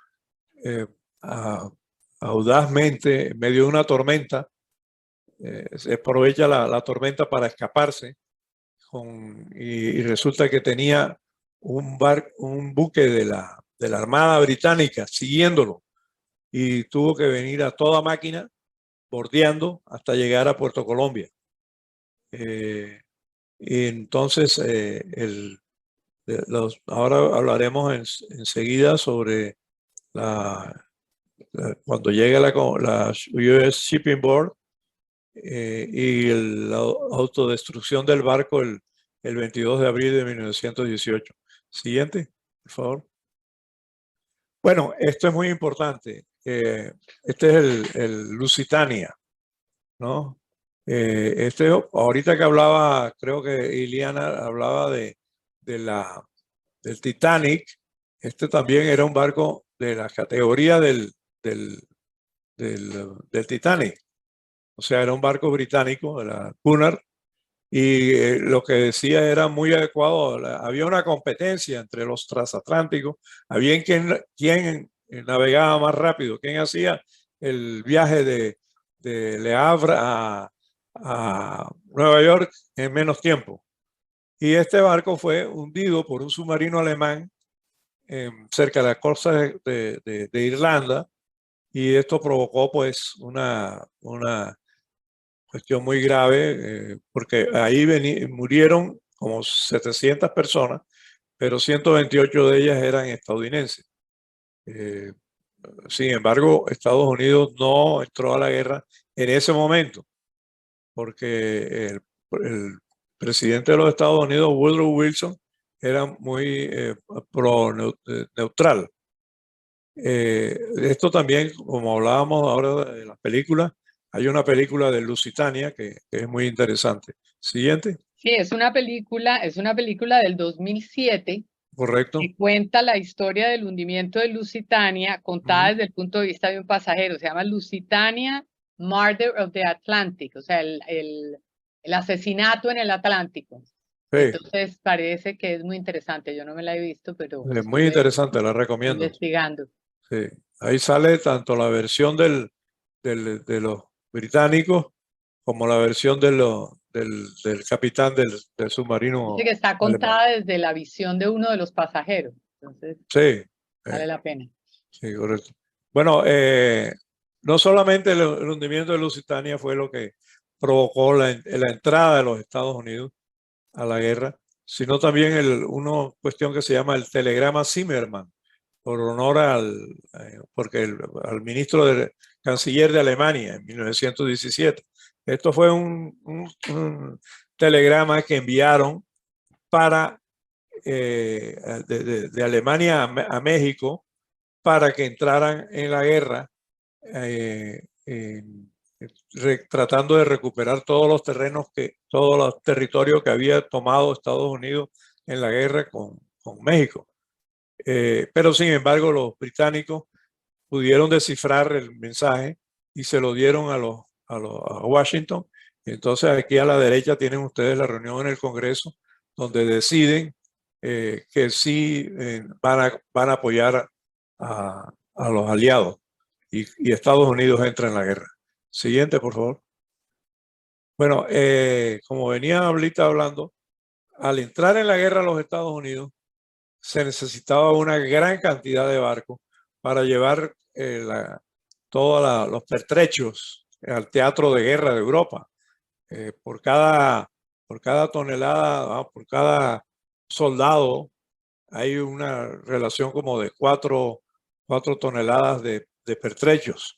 audazmente, en medio de una tormenta, se aprovecha la tormenta para escaparse y resulta que tenía un buque de la Armada Británica siguiéndolo y tuvo que venir a toda máquina bordeando hasta llegar a Puerto Colombia. Y entonces ahora hablaremos enseguida sobre cuando llega la US Shipping Board y la autodestrucción del barco el 22 de abril de 1918. Siguiente, por favor. Bueno, esto es muy importante. Este es el Lusitania, ¿no? Ahorita que hablaba, creo que Iliana hablaba del Titanic. Este también era un barco de la categoría del Titanic. O sea, era un barco británico, de la Cunard, y lo que decía era muy adecuado. Había una competencia entre los transatlánticos, había quien navegaba más rápido, quien hacía el viaje de Le Havre a Nueva York en menos tiempo. Y este barco fue hundido por un submarino alemán cerca de la costa de Irlanda, y esto provocó pues una cuestión muy grave, porque ahí murieron como 700 personas, pero 128 de ellas eran estadounidenses. Sin embargo, Estados Unidos no entró a la guerra en ese momento, porque el presidente de los Estados Unidos, Woodrow Wilson, era muy neutral. Esto también, como hablábamos ahora de las películas, hay una película de Lusitania que es muy interesante. Siguiente. Sí, es una película del 2007 Correcto. que cuenta la historia del hundimiento de Lusitania contada desde el punto de vista de un pasajero. Se llama Lusitania, Murder of the Atlantic, o sea, el asesinato en el Atlántico. Sí. Entonces parece que es muy interesante. Yo no me la he visto, pero es muy interesante, la recomiendo. Investigando. Sí. Ahí sale tanto la versión de los británicos como la versión del capitán del submarino. Dice que está contada desde la visión de uno de los pasajeros. Entonces, sí, vale la pena. Sí, correcto. Bueno, no solamente el hundimiento de Lusitania fue lo que provocó la entrada de los Estados Unidos a la guerra, sino también una cuestión que se llama el telegrama Zimmermann, por honor al ministro canciller de Alemania en 1917. Esto fue un telegrama que enviaron de Alemania a México para que entraran en la guerra, tratando de recuperar todos los territorios que había tomado Estados Unidos en la guerra con México. Pero sin embargo, los británicos pudieron descifrar el mensaje y se lo dieron a Washington. Entonces aquí a la derecha tienen ustedes la reunión en el Congreso donde deciden que sí van a apoyar a los aliados y Estados Unidos entra en la guerra. Siguiente, por favor. Bueno, como venía ahorita hablando, al entrar en la guerra los Estados Unidos, se necesitaba una gran cantidad de barcos para llevar todos los pertrechos al teatro de guerra de Europa. Por cada tonelada, por cada soldado, hay una relación como de 4 toneladas de pertrechos,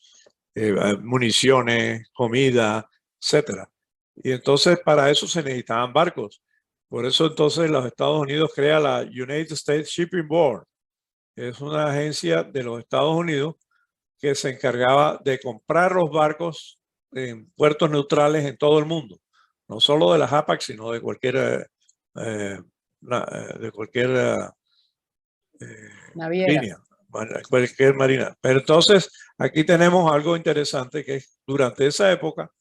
municiones, comida, etcétera. Y entonces para eso se necesitaban barcos. Por eso entonces los Estados Unidos crea la United States Shipping Board. Es una agencia de los Estados Unidos que se encargaba de comprar los barcos en puertos neutrales en todo el mundo. No solo de la JAPAC, sino de cualquier Naviera. línea, cualquier marina. Pero entonces aquí tenemos algo interesante, que durante esa época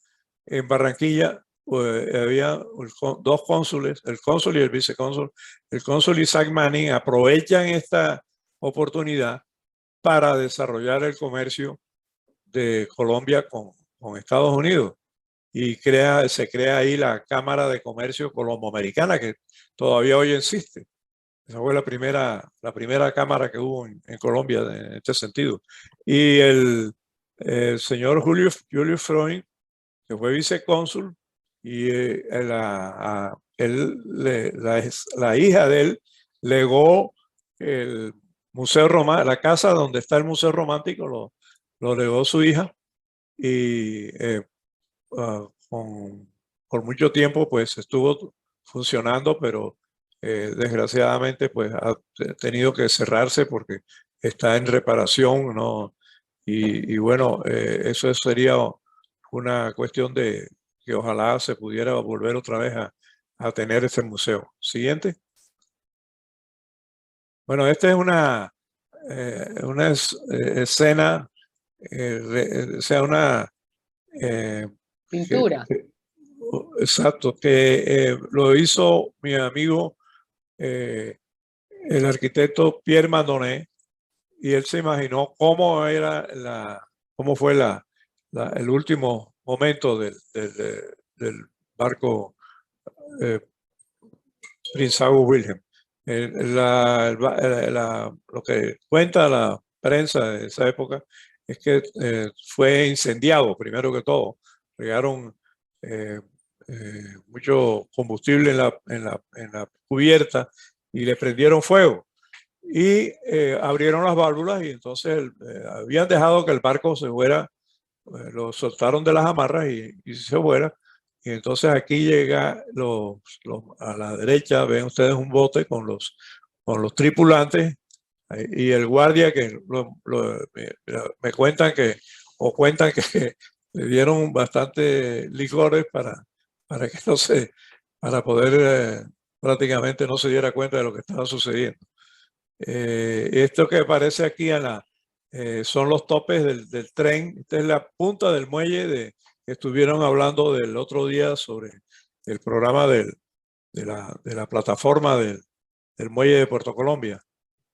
en Barranquilla pues, había 2 cónsules, el cónsul y el vicecónsul. El cónsul Isaac Manning aprovechan esta oportunidad para desarrollar el comercio de Colombia con Estados Unidos. Y se crea ahí la Cámara de Comercio Colombo-Americana, que todavía hoy existe. Esa fue la primera cámara que hubo en Colombia en este sentido. Y el señor Julio Freund, que fue vicecónsul, y la hija de él legó el Museo Romántico, la casa donde está el Museo Romántico, lo legó su hija, y por mucho tiempo pues estuvo funcionando, pero desgraciadamente pues ha tenido que cerrarse porque está en reparación, ¿no? Y bueno, eso sería una cuestión de que ojalá se pudiera volver otra vez a tener ese museo. Siguiente. Bueno, esta es una escena, o sea, una Pintura. Exacto, que lo hizo mi amigo, el arquitecto Pierre Mandonet, y él se imaginó cómo fue el último momento del barco Prince August Wilhelm. Lo que cuenta la prensa de esa época es que fue incendiado primero que todo. Llegaron mucho combustible en la cubierta y le prendieron fuego. Y abrieron las válvulas y entonces habían dejado que el barco se fuera, lo soltaron de las amarras y se fuera. Y entonces aquí llega a la derecha, ven ustedes un bote con los tripulantes y el guardia que me cuentan que le dieron bastante licores para que para poder prácticamente no se diera cuenta de lo que estaba sucediendo. Esto que aparece aquí son los topes del tren. Esta es la punta del muelle que estuvieron hablando del otro día sobre el programa de la plataforma del muelle de Puerto Colombia.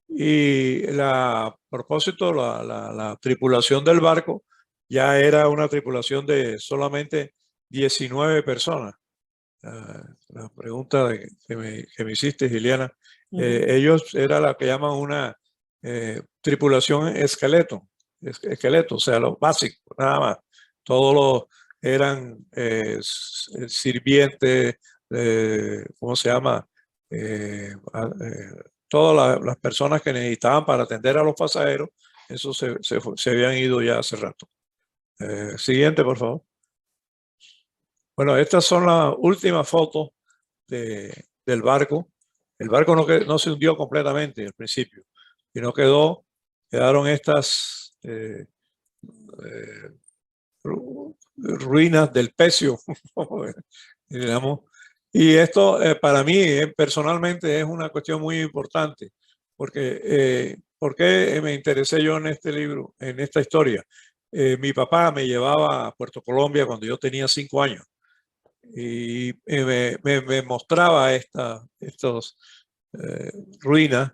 Y a propósito, la tripulación del barco ya era una tripulación de solamente 19 personas. La pregunta que me hiciste, Giliana, ellos era la que llaman una tripulación esqueleto, o sea, lo básico, nada más. Todos los eran sirvientes, ¿cómo se llama? Todas las personas que necesitaban para atender a los pasajeros, eso se habían ido ya hace rato. Siguiente, por favor. Bueno, estas son las últimas fotos del barco. El barco no se hundió completamente al principio, sino quedaron estas ruinas del pecio, digamos. Y esto para mí personalmente es una cuestión muy importante, porque ¿por qué me interesé yo en este libro, en esta historia? Mi papá me llevaba a Puerto Colombia cuando yo tenía 5 años y me mostraba estas ruinas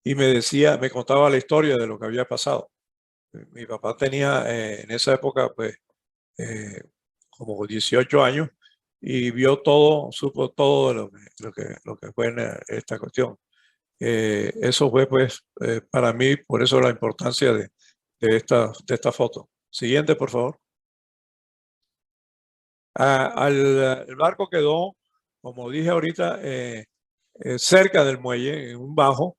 y me contaba la historia de lo que había pasado. Mi papá tenía en esa época pues como 18 años y vio todo, supo todo de lo que fue en esta cuestión. Eso fue, pues, para mí, por eso la importancia de esta foto. Siguiente, por favor. El barco quedó, como dije ahorita, cerca del muelle, en un bajo.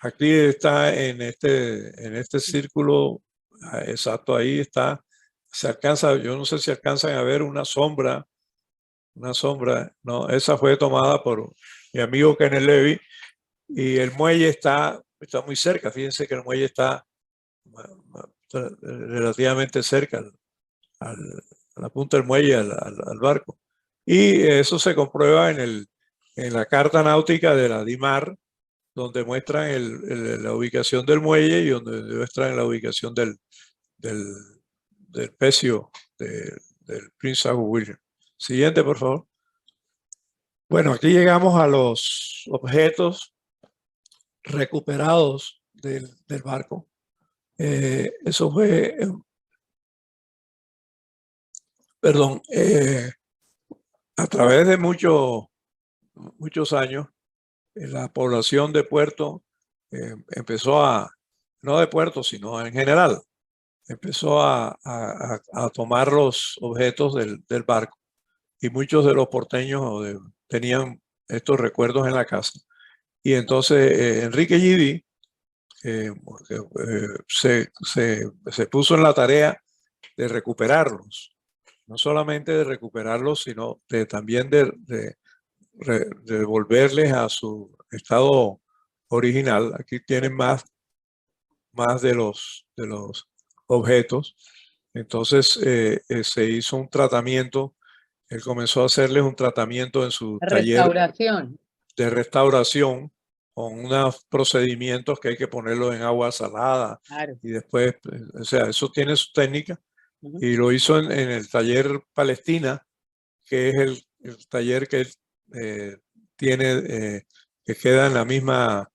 Aquí está en este círculo, exacto, ahí está. Se alcanza, yo no sé si alcanzan a ver una sombra, no, esa fue tomada por mi amigo Kenneth Levy, y el muelle está muy cerca. Fíjense que el muelle está relativamente cerca a la punta del muelle, al barco. Y eso se comprueba en la carta náutica de la DIMAR, donde muestran la ubicación del muelle y donde muestran la ubicación del pecio del Prince Edward William. Siguiente, por favor. Bueno, aquí llegamos a los objetos recuperados del barco. Eso fue, perdón, a través de muchos años, la población de Puerto empezó no de Puerto, sino en general, empezó a tomar los objetos del barco, y muchos de los porteños tenían estos recuerdos en la casa. Y entonces Enrique Gidi se puso en la tarea de recuperarlos, no solamente de recuperarlos, sino también de devolverles a su estado original. Aquí tienen más de los objetos. Entonces se hizo un tratamiento. Él comenzó a hacerles un tratamiento en su taller de restauración, con unos procedimientos que hay que ponerlo en agua salada. Claro. Y después, o sea, eso tiene su técnica. Y lo hizo en el taller Palestina, que es el taller que tiene, que queda en la misma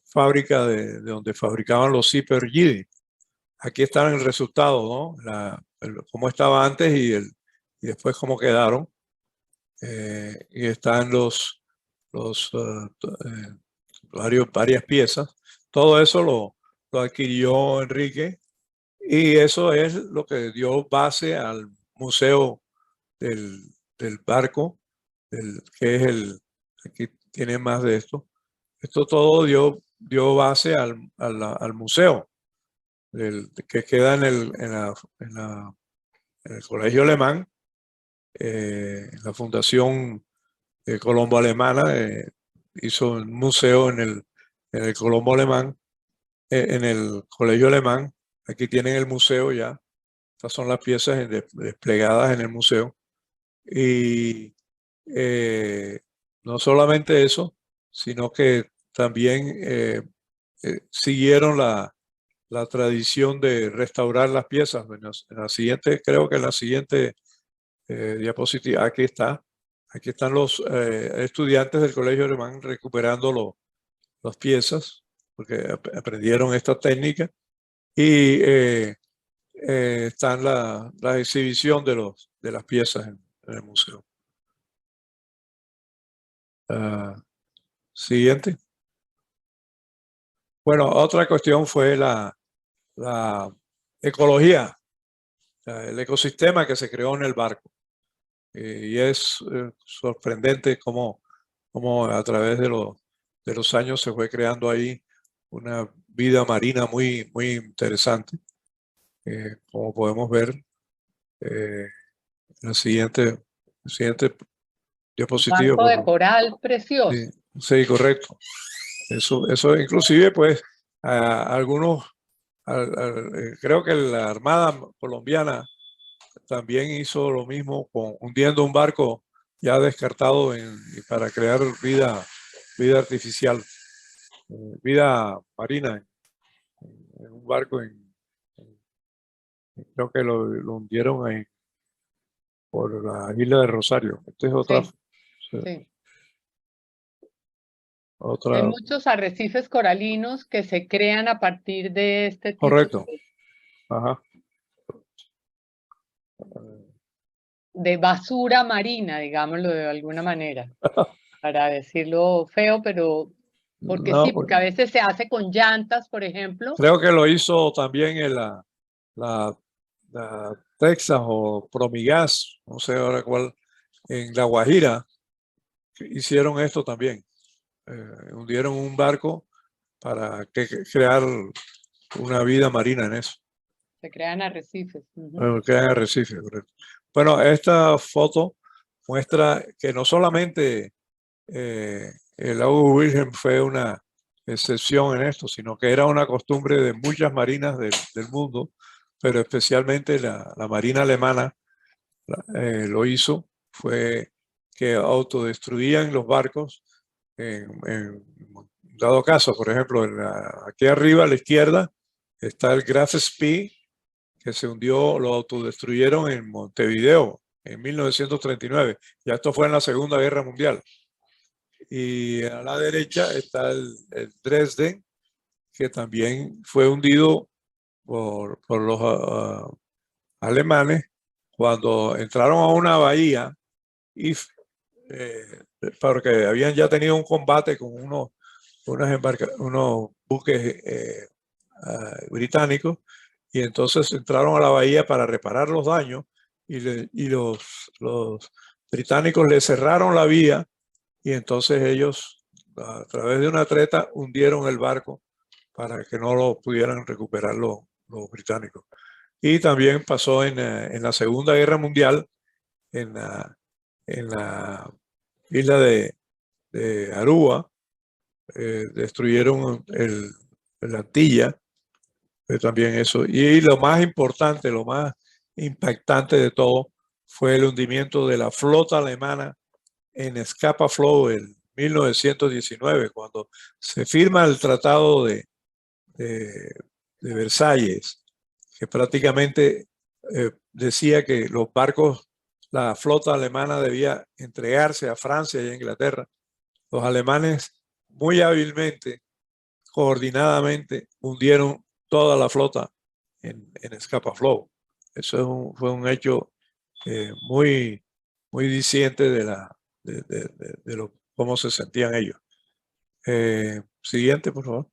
fábrica de donde fabricaban los Zipper Gidi. Aquí está el resultado, ¿no? Cómo estaba antes y después cómo quedaron. Y están varias piezas. Todo eso lo adquirió Enrique, y eso es lo que dio base al museo del barco, que es aquí tiene más de esto. Esto todo dio base al museo que queda en el Colegio Alemán, la Fundación Colombo Alemana hizo un museo en el Colombo Alemán, en el Colegio Alemán. Aquí tienen el museo ya. Estas son las piezas desplegadas en el museo. Y no solamente eso, sino que también siguieron la tradición de restaurar las piezas. En la siguiente, creo que en la siguiente diapositiva, aquí están los estudiantes del Colegio Alemán recuperando las piezas, porque aprendieron esta técnica. Y están la exhibición de las piezas en el museo. Siguiente. Bueno, otra cuestión fue la ecología, el ecosistema que se creó en el barco. Y es sorprendente cómo a través de los años se fue creando ahí una vida marina muy, muy interesante. Como podemos ver en la siguiente diapositiva. Barco de coral precioso. Sí, correcto. Eso inclusive, pues, algunos, creo que la Armada colombiana también hizo lo mismo, hundiendo un barco ya descartado para crear vida artificial, vida marina, en un barco. Creo que lo hundieron por la isla de Rosario. Esta es otra. Sí. Otra. Hay muchos arrecifes coralinos que se crean a partir de este tipo. Correcto. Ajá. De basura marina, digámoslo de alguna manera, para decirlo feo, pero Porque No, sí, porque a veces se hace con llantas, por ejemplo. creo que lo hizo también en la Texas o Promigas, no sé ahora cuál, en La Guajira, hicieron esto también. Hundieron un barco para crear una vida marina en eso. Se crean arrecifes. Ujú. Crean arrecifes, correcto. Bueno, esta foto muestra que no solamente el lago Wilhelm fue una excepción en esto, sino que era una costumbre de muchas marinas del mundo, pero especialmente la marina alemana lo hizo, fue que autodestruían los barcos en dado caso, por ejemplo, aquí arriba a la izquierda está el Graf Spee, que se hundió, lo autodestruyeron en Montevideo en 1939. Ya esto fue en la Segunda Guerra Mundial. Y a la derecha está el Dresden, que también fue hundido por los alemanes cuando entraron a una bahía y porque habían ya tenido un combate con unos buques británicos, y entonces entraron a la bahía para reparar los daños y los británicos le cerraron la vía, y entonces ellos a través de una treta hundieron el barco para que no lo pudieran recuperar los británicos. Y también pasó en la Segunda Guerra Mundial en la isla de Aruba, destruyeron la Antilla, también eso. Y lo más importante, lo más impactante de todo fue el hundimiento de la flota alemana en Scapa Flow en 1919, cuando se firma el Tratado de Versalles, que prácticamente decía que los barcos, la flota alemana debía entregarse a Francia y a Inglaterra. Los alemanes muy hábilmente, coordinadamente, hundieron toda la flota en Scapa Flow. Eso fue un hecho muy, muy diciente de cómo se sentían ellos. Siguiente, por favor.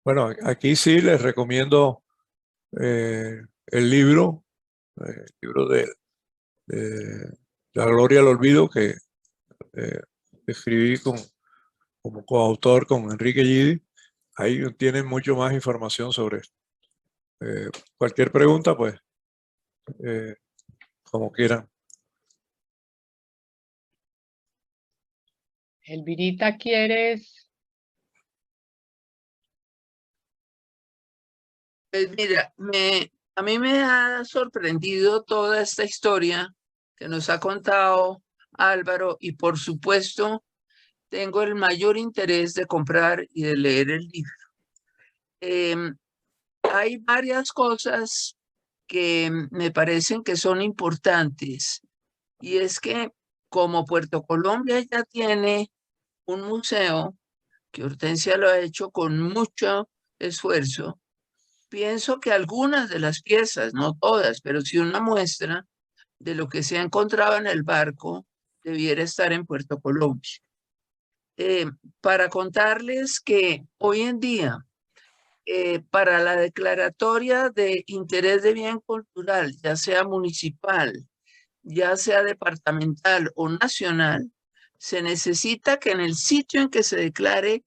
Bueno, aquí sí les recomiendo el libro de La Gloria al Olvido, que escribí como coautor con Enrique Gidi. Ahí tienen mucho más información sobre esto. Cualquier pregunta, pues, como quieran. Elvirita, ¿quieres? Pues mira, a mí me ha sorprendido toda esta historia que nos ha contado Álvaro, y por supuesto tengo el mayor interés de comprar y de leer el libro. Hay varias cosas que me parecen que son importantes, y es que como Puerto Colombia ya tiene un museo, que Hortensia lo ha hecho con mucho esfuerzo, pienso que algunas de las piezas, no todas, pero sí una muestra de lo que se ha encontrado en el barco debiera estar en Puerto Colombia. Para contarles que hoy en día, para la declaratoria de interés de bien cultural, ya sea municipal, ya sea departamental o nacional, se necesita que en el sitio en que se declare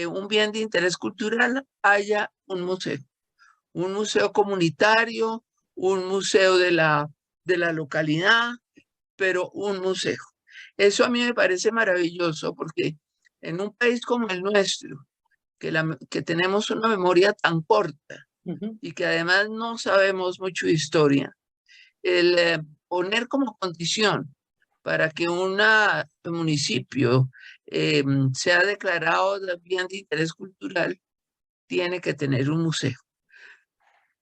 un bien de interés cultural haya un museo comunitario, un museo de la localidad, pero un museo. Eso a mí me parece maravilloso, porque en un país como el nuestro, que tenemos una memoria tan corta y que además no sabemos mucho de historia, el poner como condición para que un municipio sea declarado bien de interés cultural, tiene que tener un museo.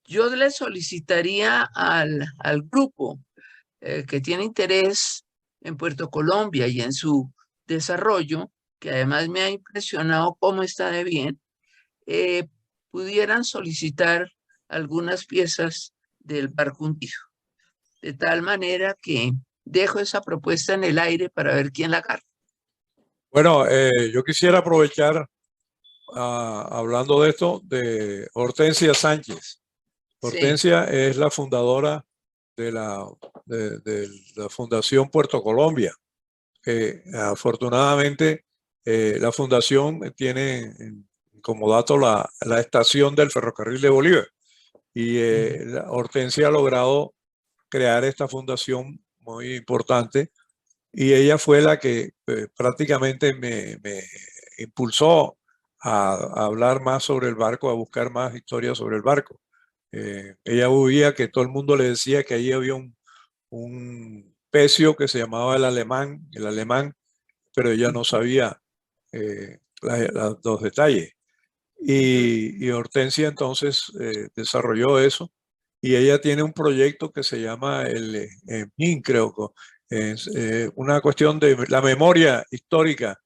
Yo le solicitaría al grupo que tiene interés en Puerto Colombia y en su desarrollo, que además me ha impresionado cómo está de bien, pudieran solicitar algunas piezas del barco hundido. De tal manera que dejo esa propuesta en el aire para ver quién la agarra. Bueno, yo quisiera aprovechar, hablando de esto, de Hortensia Sánchez. Sí, Hortensia es la fundadora de de la Fundación Puerto Colombia, que afortunadamente la fundación tiene como dato la estación del ferrocarril de Bolívar. Y Hortensia ha logrado crear esta fundación muy importante, y ella fue la que prácticamente me impulsó a hablar más sobre el barco, a buscar más historias sobre el barco. Ella oía que todo el mundo le decía que allí había un pecio que se llamaba el alemán, pero ella no sabía los detalles. Y Hortensia entonces desarrolló eso, y ella tiene un proyecto que se llama el MIN, creo que es una cuestión de la memoria histórica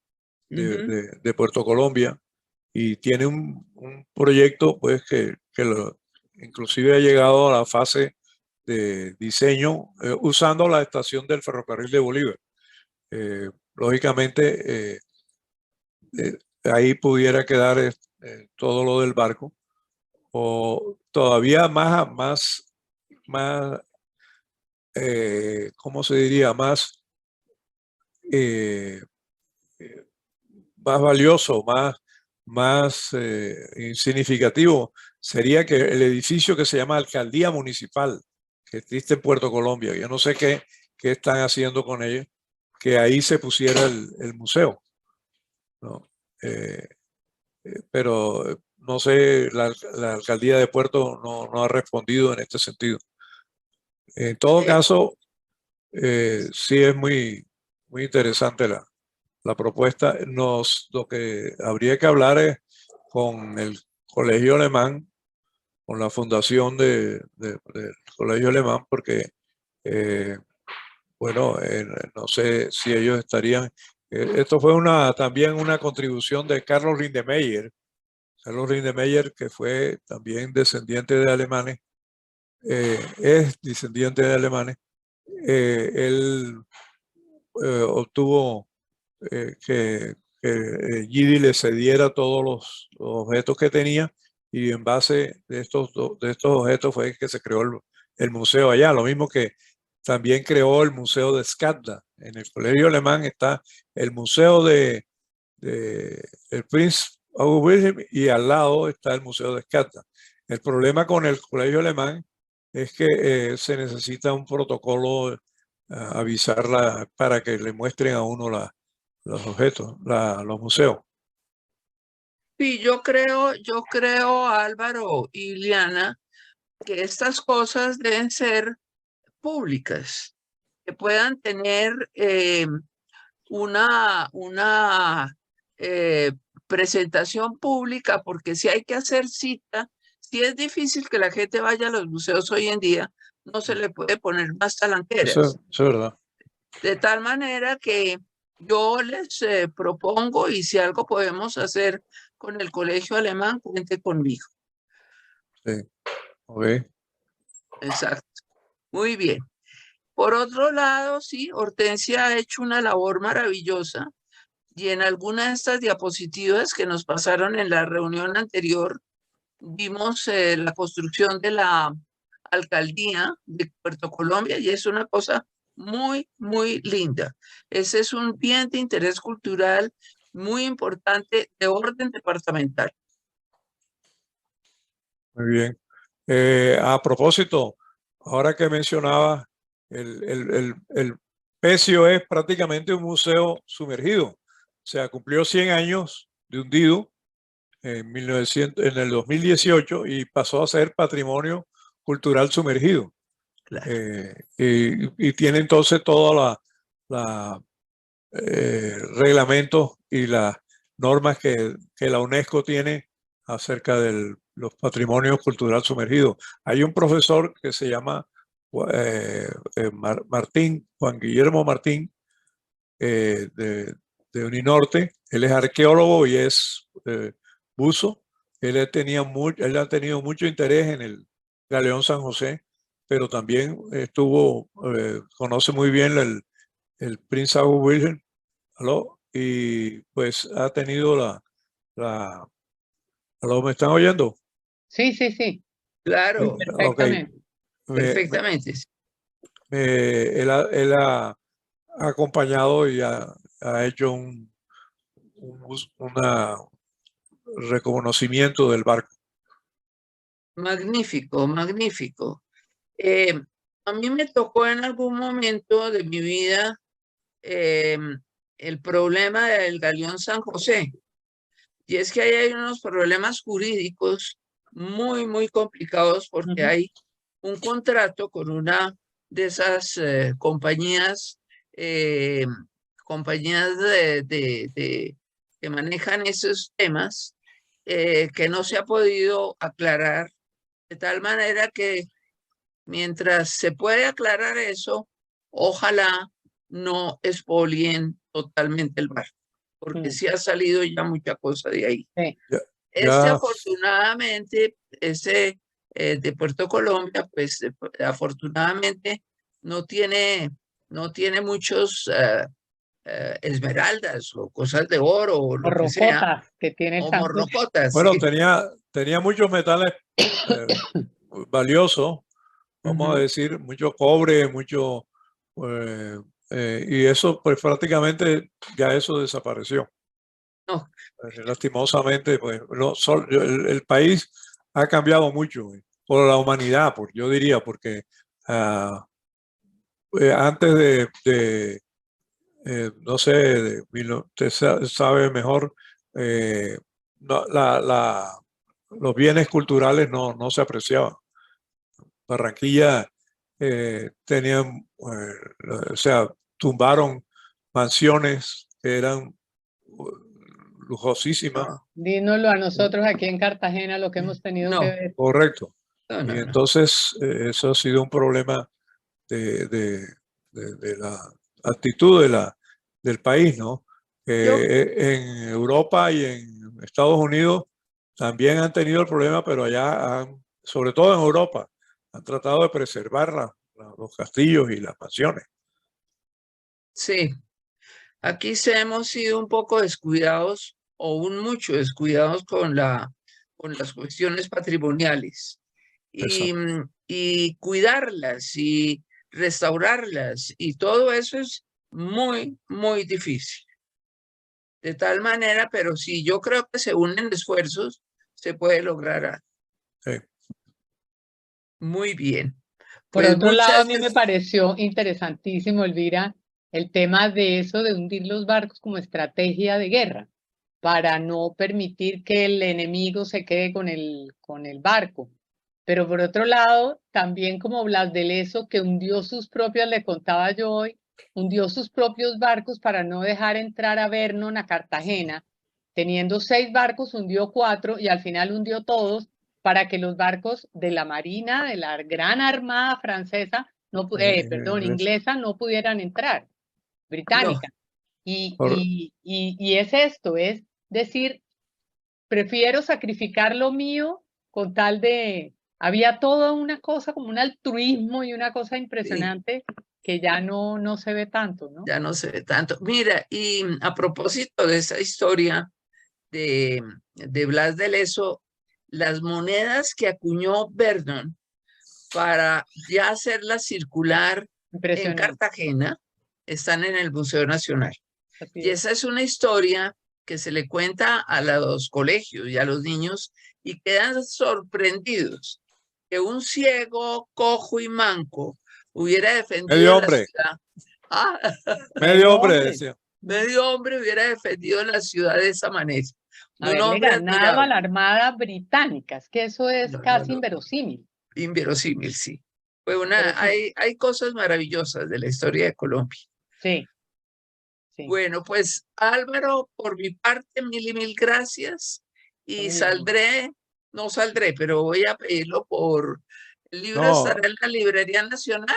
de Puerto Colombia, y tiene un proyecto pues que inclusive ha llegado a la fase de diseño usando la estación del ferrocarril de Bolívar. Lógicamente ahí pudiera quedar todo lo del barco, o todavía más ¿cómo se diría? Eh, más valioso, más significativo, sería que el edificio que se llama Alcaldía Municipal, que existe en Puerto Colombia, yo no sé qué están haciendo con ello, que ahí se pusiera el museo, ¿no? Pero no sé, la alcaldía de Puerto no ha respondido en este sentido. En todo caso, sí es muy interesante la propuesta. Lo que habría que hablar es con el Colegio Alemán, con la fundación del Colegio Alemán, porque, bueno, no sé si ellos estarían. Esto fue también una contribución de Carlos Lindemeyer. Carlos Lindemeyer, que fue también descendiente de alemanes, es descendiente de alemanes. Él obtuvo que Gidi le cediera todos los objetos que tenía, y en base de estos objetos fue que se creó el museo allá. Lo mismo que también creó el Museo de Skadda. En el Colegio Alemán está el Museo de el Prinz August Wilhelm, y al lado está el Museo de Skadda. El problema con el Colegio Alemán es que se necesita un protocolo, avisarla para que le muestren a uno los objetos, los museos. Sí, yo creo, Álvaro y Liana, que estas cosas deben ser públicas, que puedan tener una presentación pública, porque si hay que hacer cita, si es difícil que la gente vaya a los museos hoy en día, no se le puede poner más Eso talanqueras. es verdad. De tal manera que yo les propongo, y si algo podemos hacer con el Colegio Alemán, cuente conmigo. Sí. Ok. Exacto. Muy bien. Por otro lado, sí, Hortensia ha hecho una labor maravillosa, y en algunas de estas diapositivas que nos pasaron en la reunión anterior, vimos la construcción de la alcaldía de Puerto Colombia, y es una cosa muy linda. Ese es un bien de interés cultural muy importante de orden departamental. Muy bien. A propósito, ahora que mencionaba, el Pecio es prácticamente un museo sumergido. O sea, cumplió 100 años de hundido en el 2018, y pasó a ser patrimonio cultural sumergido. Claro. Y tiene entonces todos los reglamentos y las normas que la UNESCO tiene acerca de los patrimonios culturales sumergidos. Hay un profesor que se llama Juan Guillermo Martín, de Uninorte. Él es arqueólogo y es buzo. Él ha tenido mucho interés en el Galeón San José, pero también conoce muy bien el Prinz August Wilhelm. ¿Aló? y pues ha tenido ¿me están oyendo? Sí, sí, sí, Claro, Ok. perfectamente. perfectamente. Él ha acompañado y ha hecho un reconocimiento del barco. Magnífico, magnífico. A mí me tocó en algún momento de mi vida el problema del galeón San José. Y es que ahí hay unos problemas jurídicos muy, muy complicados porque hay un contrato con una de esas compañías, que manejan esos temas, que no se ha podido aclarar, de tal manera que mientras se puede aclarar eso, ojalá no expolien totalmente el barco, porque sí ha salido ya mucha cosa de ahí. Sí. Afortunadamente, de Puerto Colombia, pues afortunadamente no tiene muchos esmeraldas o cosas de oro o lo que sea, Rocotas que tiene el o San José. morrocotas. Bueno, sí. tenía muchos metales valiosos, vamos a decir, mucho cobre, mucho, y eso pues prácticamente ya eso desapareció. No. Lastimosamente, pues el país ha cambiado mucho por la humanidad, yo diría, porque antes no sé, usted sabe mejor, los bienes culturales no se apreciaban. Barranquilla tenían, o sea, tumbaron mansiones que eran lujosísimas. Dínoslo a nosotros aquí en Cartagena, lo que hemos tenido que No, ver. Correcto. no, no, Y no. entonces eso ha sido un problema de la actitud del país, ¿no? En Europa y en Estados Unidos también han tenido el problema, pero allá, sobre todo en Europa, han tratado de preservar los castillos y las mansiones. Sí, aquí hemos sido un poco descuidados o un mucho descuidados con las cuestiones patrimoniales y cuidarlas y restaurarlas y todo eso es muy, muy difícil. De tal manera, pero sí, yo creo que se unen esfuerzos, se puede lograr algo. Sí. Muy bien. Por Pues otro lado, a mí me muchas pareció interesantísimo, Elvira, el tema de eso de hundir los barcos como estrategia de guerra, para no permitir que el enemigo se quede con el barco. Pero por otro lado, también como Blas de Lezo, que hundió sus propios, le contaba yo hoy, hundió sus propios barcos para no dejar entrar a Vernon, a Cartagena. Teniendo 6 barcos, hundió 4 y al final hundió todos para que los barcos de la Marina, de la Gran Armada Francesa, inglesa, no pudieran entrar, británica. Y es esto, es decir, prefiero sacrificar lo mío con tal de... Había toda una cosa como un altruismo y una cosa impresionante que ya no se ve tanto, ¿no? ya no se ve tanto. Mira, y a propósito de esa historia de Blas de Lezo, las monedas que acuñó Vernon para ya hacerla circular en Cartagena están en el Museo Nacional. Y esa es una historia que se le cuenta a los colegios y a los niños y quedan sorprendidos que un ciego, cojo y manco hubiera defendido la ciudad. Medio hombre, decía. Medio hombre hubiera defendido la ciudad de esa manera. Un Haberle hombre ganado admirable. a la Armada Británica, es que eso es casi inverosímil. Inverosímil, sí. Hay cosas maravillosas de la historia de Colombia. Sí. Bueno, pues Álvaro, por mi parte, mil y mil gracias. Y no saldré, pero voy a pedirlo por... ¿El libro estará en la Librería Nacional?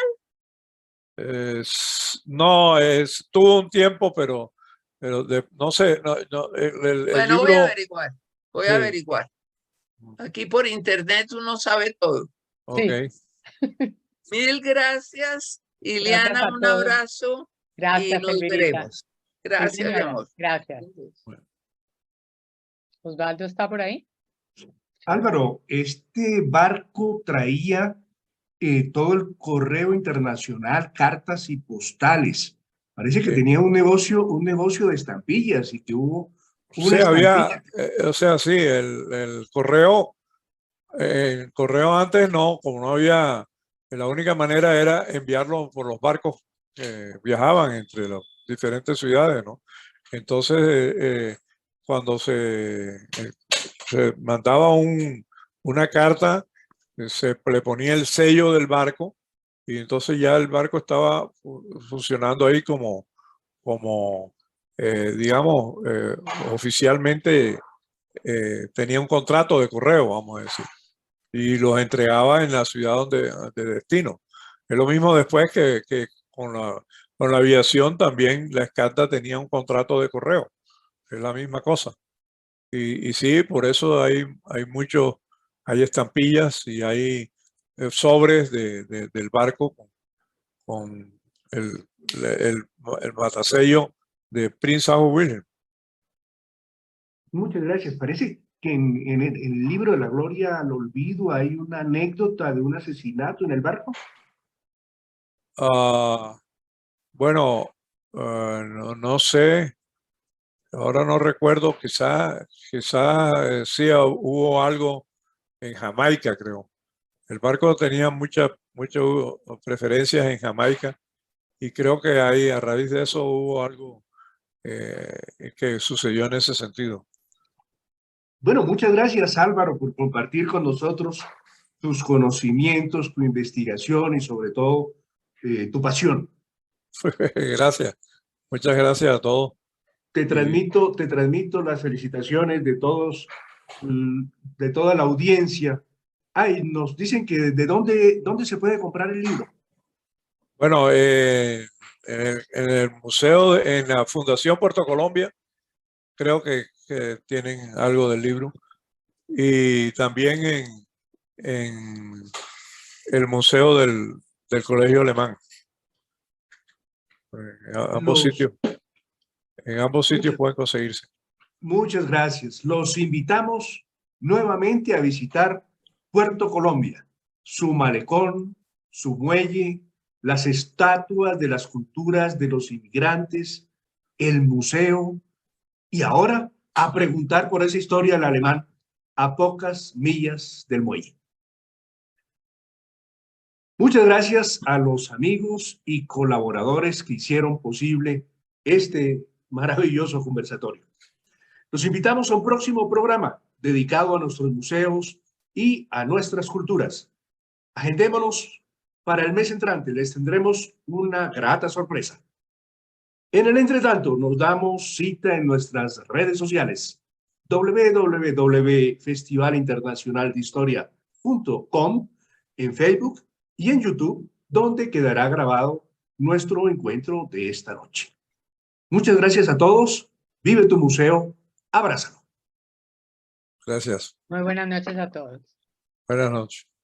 No, tuvo un tiempo, pero no sé, el libro... Voy a averiguar. Aquí por internet uno sabe todo. Ok. Mil gracias, Iliana, un abrazo. Gracias, y nos veremos. Gracias, mi señora. amor. Gracias. Osvaldo está por ahí. Álvaro, este barco traía todo el correo internacional, cartas y postales. Parece que Sí. tenía un negocio de estampillas y que hubo Sí, una había, estampilla. o sea, sí, el correo antes no, como no había, la única manera era enviarlo por los barcos que viajaban entre las diferentes ciudades, ¿no? Entonces, cuando se mandaba una carta, se le ponía el sello del barco y entonces ya el barco estaba funcionando ahí como digamos, oficialmente tenía un contrato de correo, vamos a decir, y los entregaba en la ciudad de destino. Es lo mismo después que con la aviación también la Escata tenía un contrato de correo, es la misma cosa. Y sí, por eso hay estampillas y hay sobres del barco con el, el, el matasello de Prince Albert William. Muchas gracias. Parece que en el libro de la Gloria al Olvido hay una anécdota de un asesinato en el barco. Bueno, no sé, ahora no recuerdo, quizá sí hubo algo en Jamaica, creo. El barco tenía muchas preferencias en Jamaica y creo que ahí a raíz de eso hubo algo que sucedió en ese sentido. Bueno, muchas gracias Álvaro por compartir con nosotros tus conocimientos, tu investigación y sobre todo tu pasión. Gracias, muchas gracias a todos. Te transmito las felicitaciones de todos, de toda la audiencia. Ay, nos dicen que de dónde se puede comprar el libro. Bueno, en el museo, en la Fundación Puerto Colombia, creo que tienen algo del libro. Y también en el museo del Colegio Alemán. En ambos sitios pueden conseguirse. Muchas gracias. Los invitamos nuevamente a visitar Puerto Colombia, su malecón, su muelle, las estatuas de las culturas de los inmigrantes, el museo y ahora a preguntar por esa historia del alemán a pocas millas del muelle. Muchas gracias a los amigos y colaboradores que hicieron posible este maravilloso conversatorio. Los invitamos a un próximo programa dedicado a nuestros museos y a nuestras culturas. Agendémonos para el mes entrante. Les tendremos una grata sorpresa. En el entretanto, nos damos cita en nuestras redes sociales www.festivalinternacionaldehistoria.com, en Facebook y en YouTube, donde quedará grabado nuestro encuentro de esta noche. Muchas gracias a todos. Vive tu museo. Abrázalo. Gracias. Muy buenas noches a todos. Buenas noches.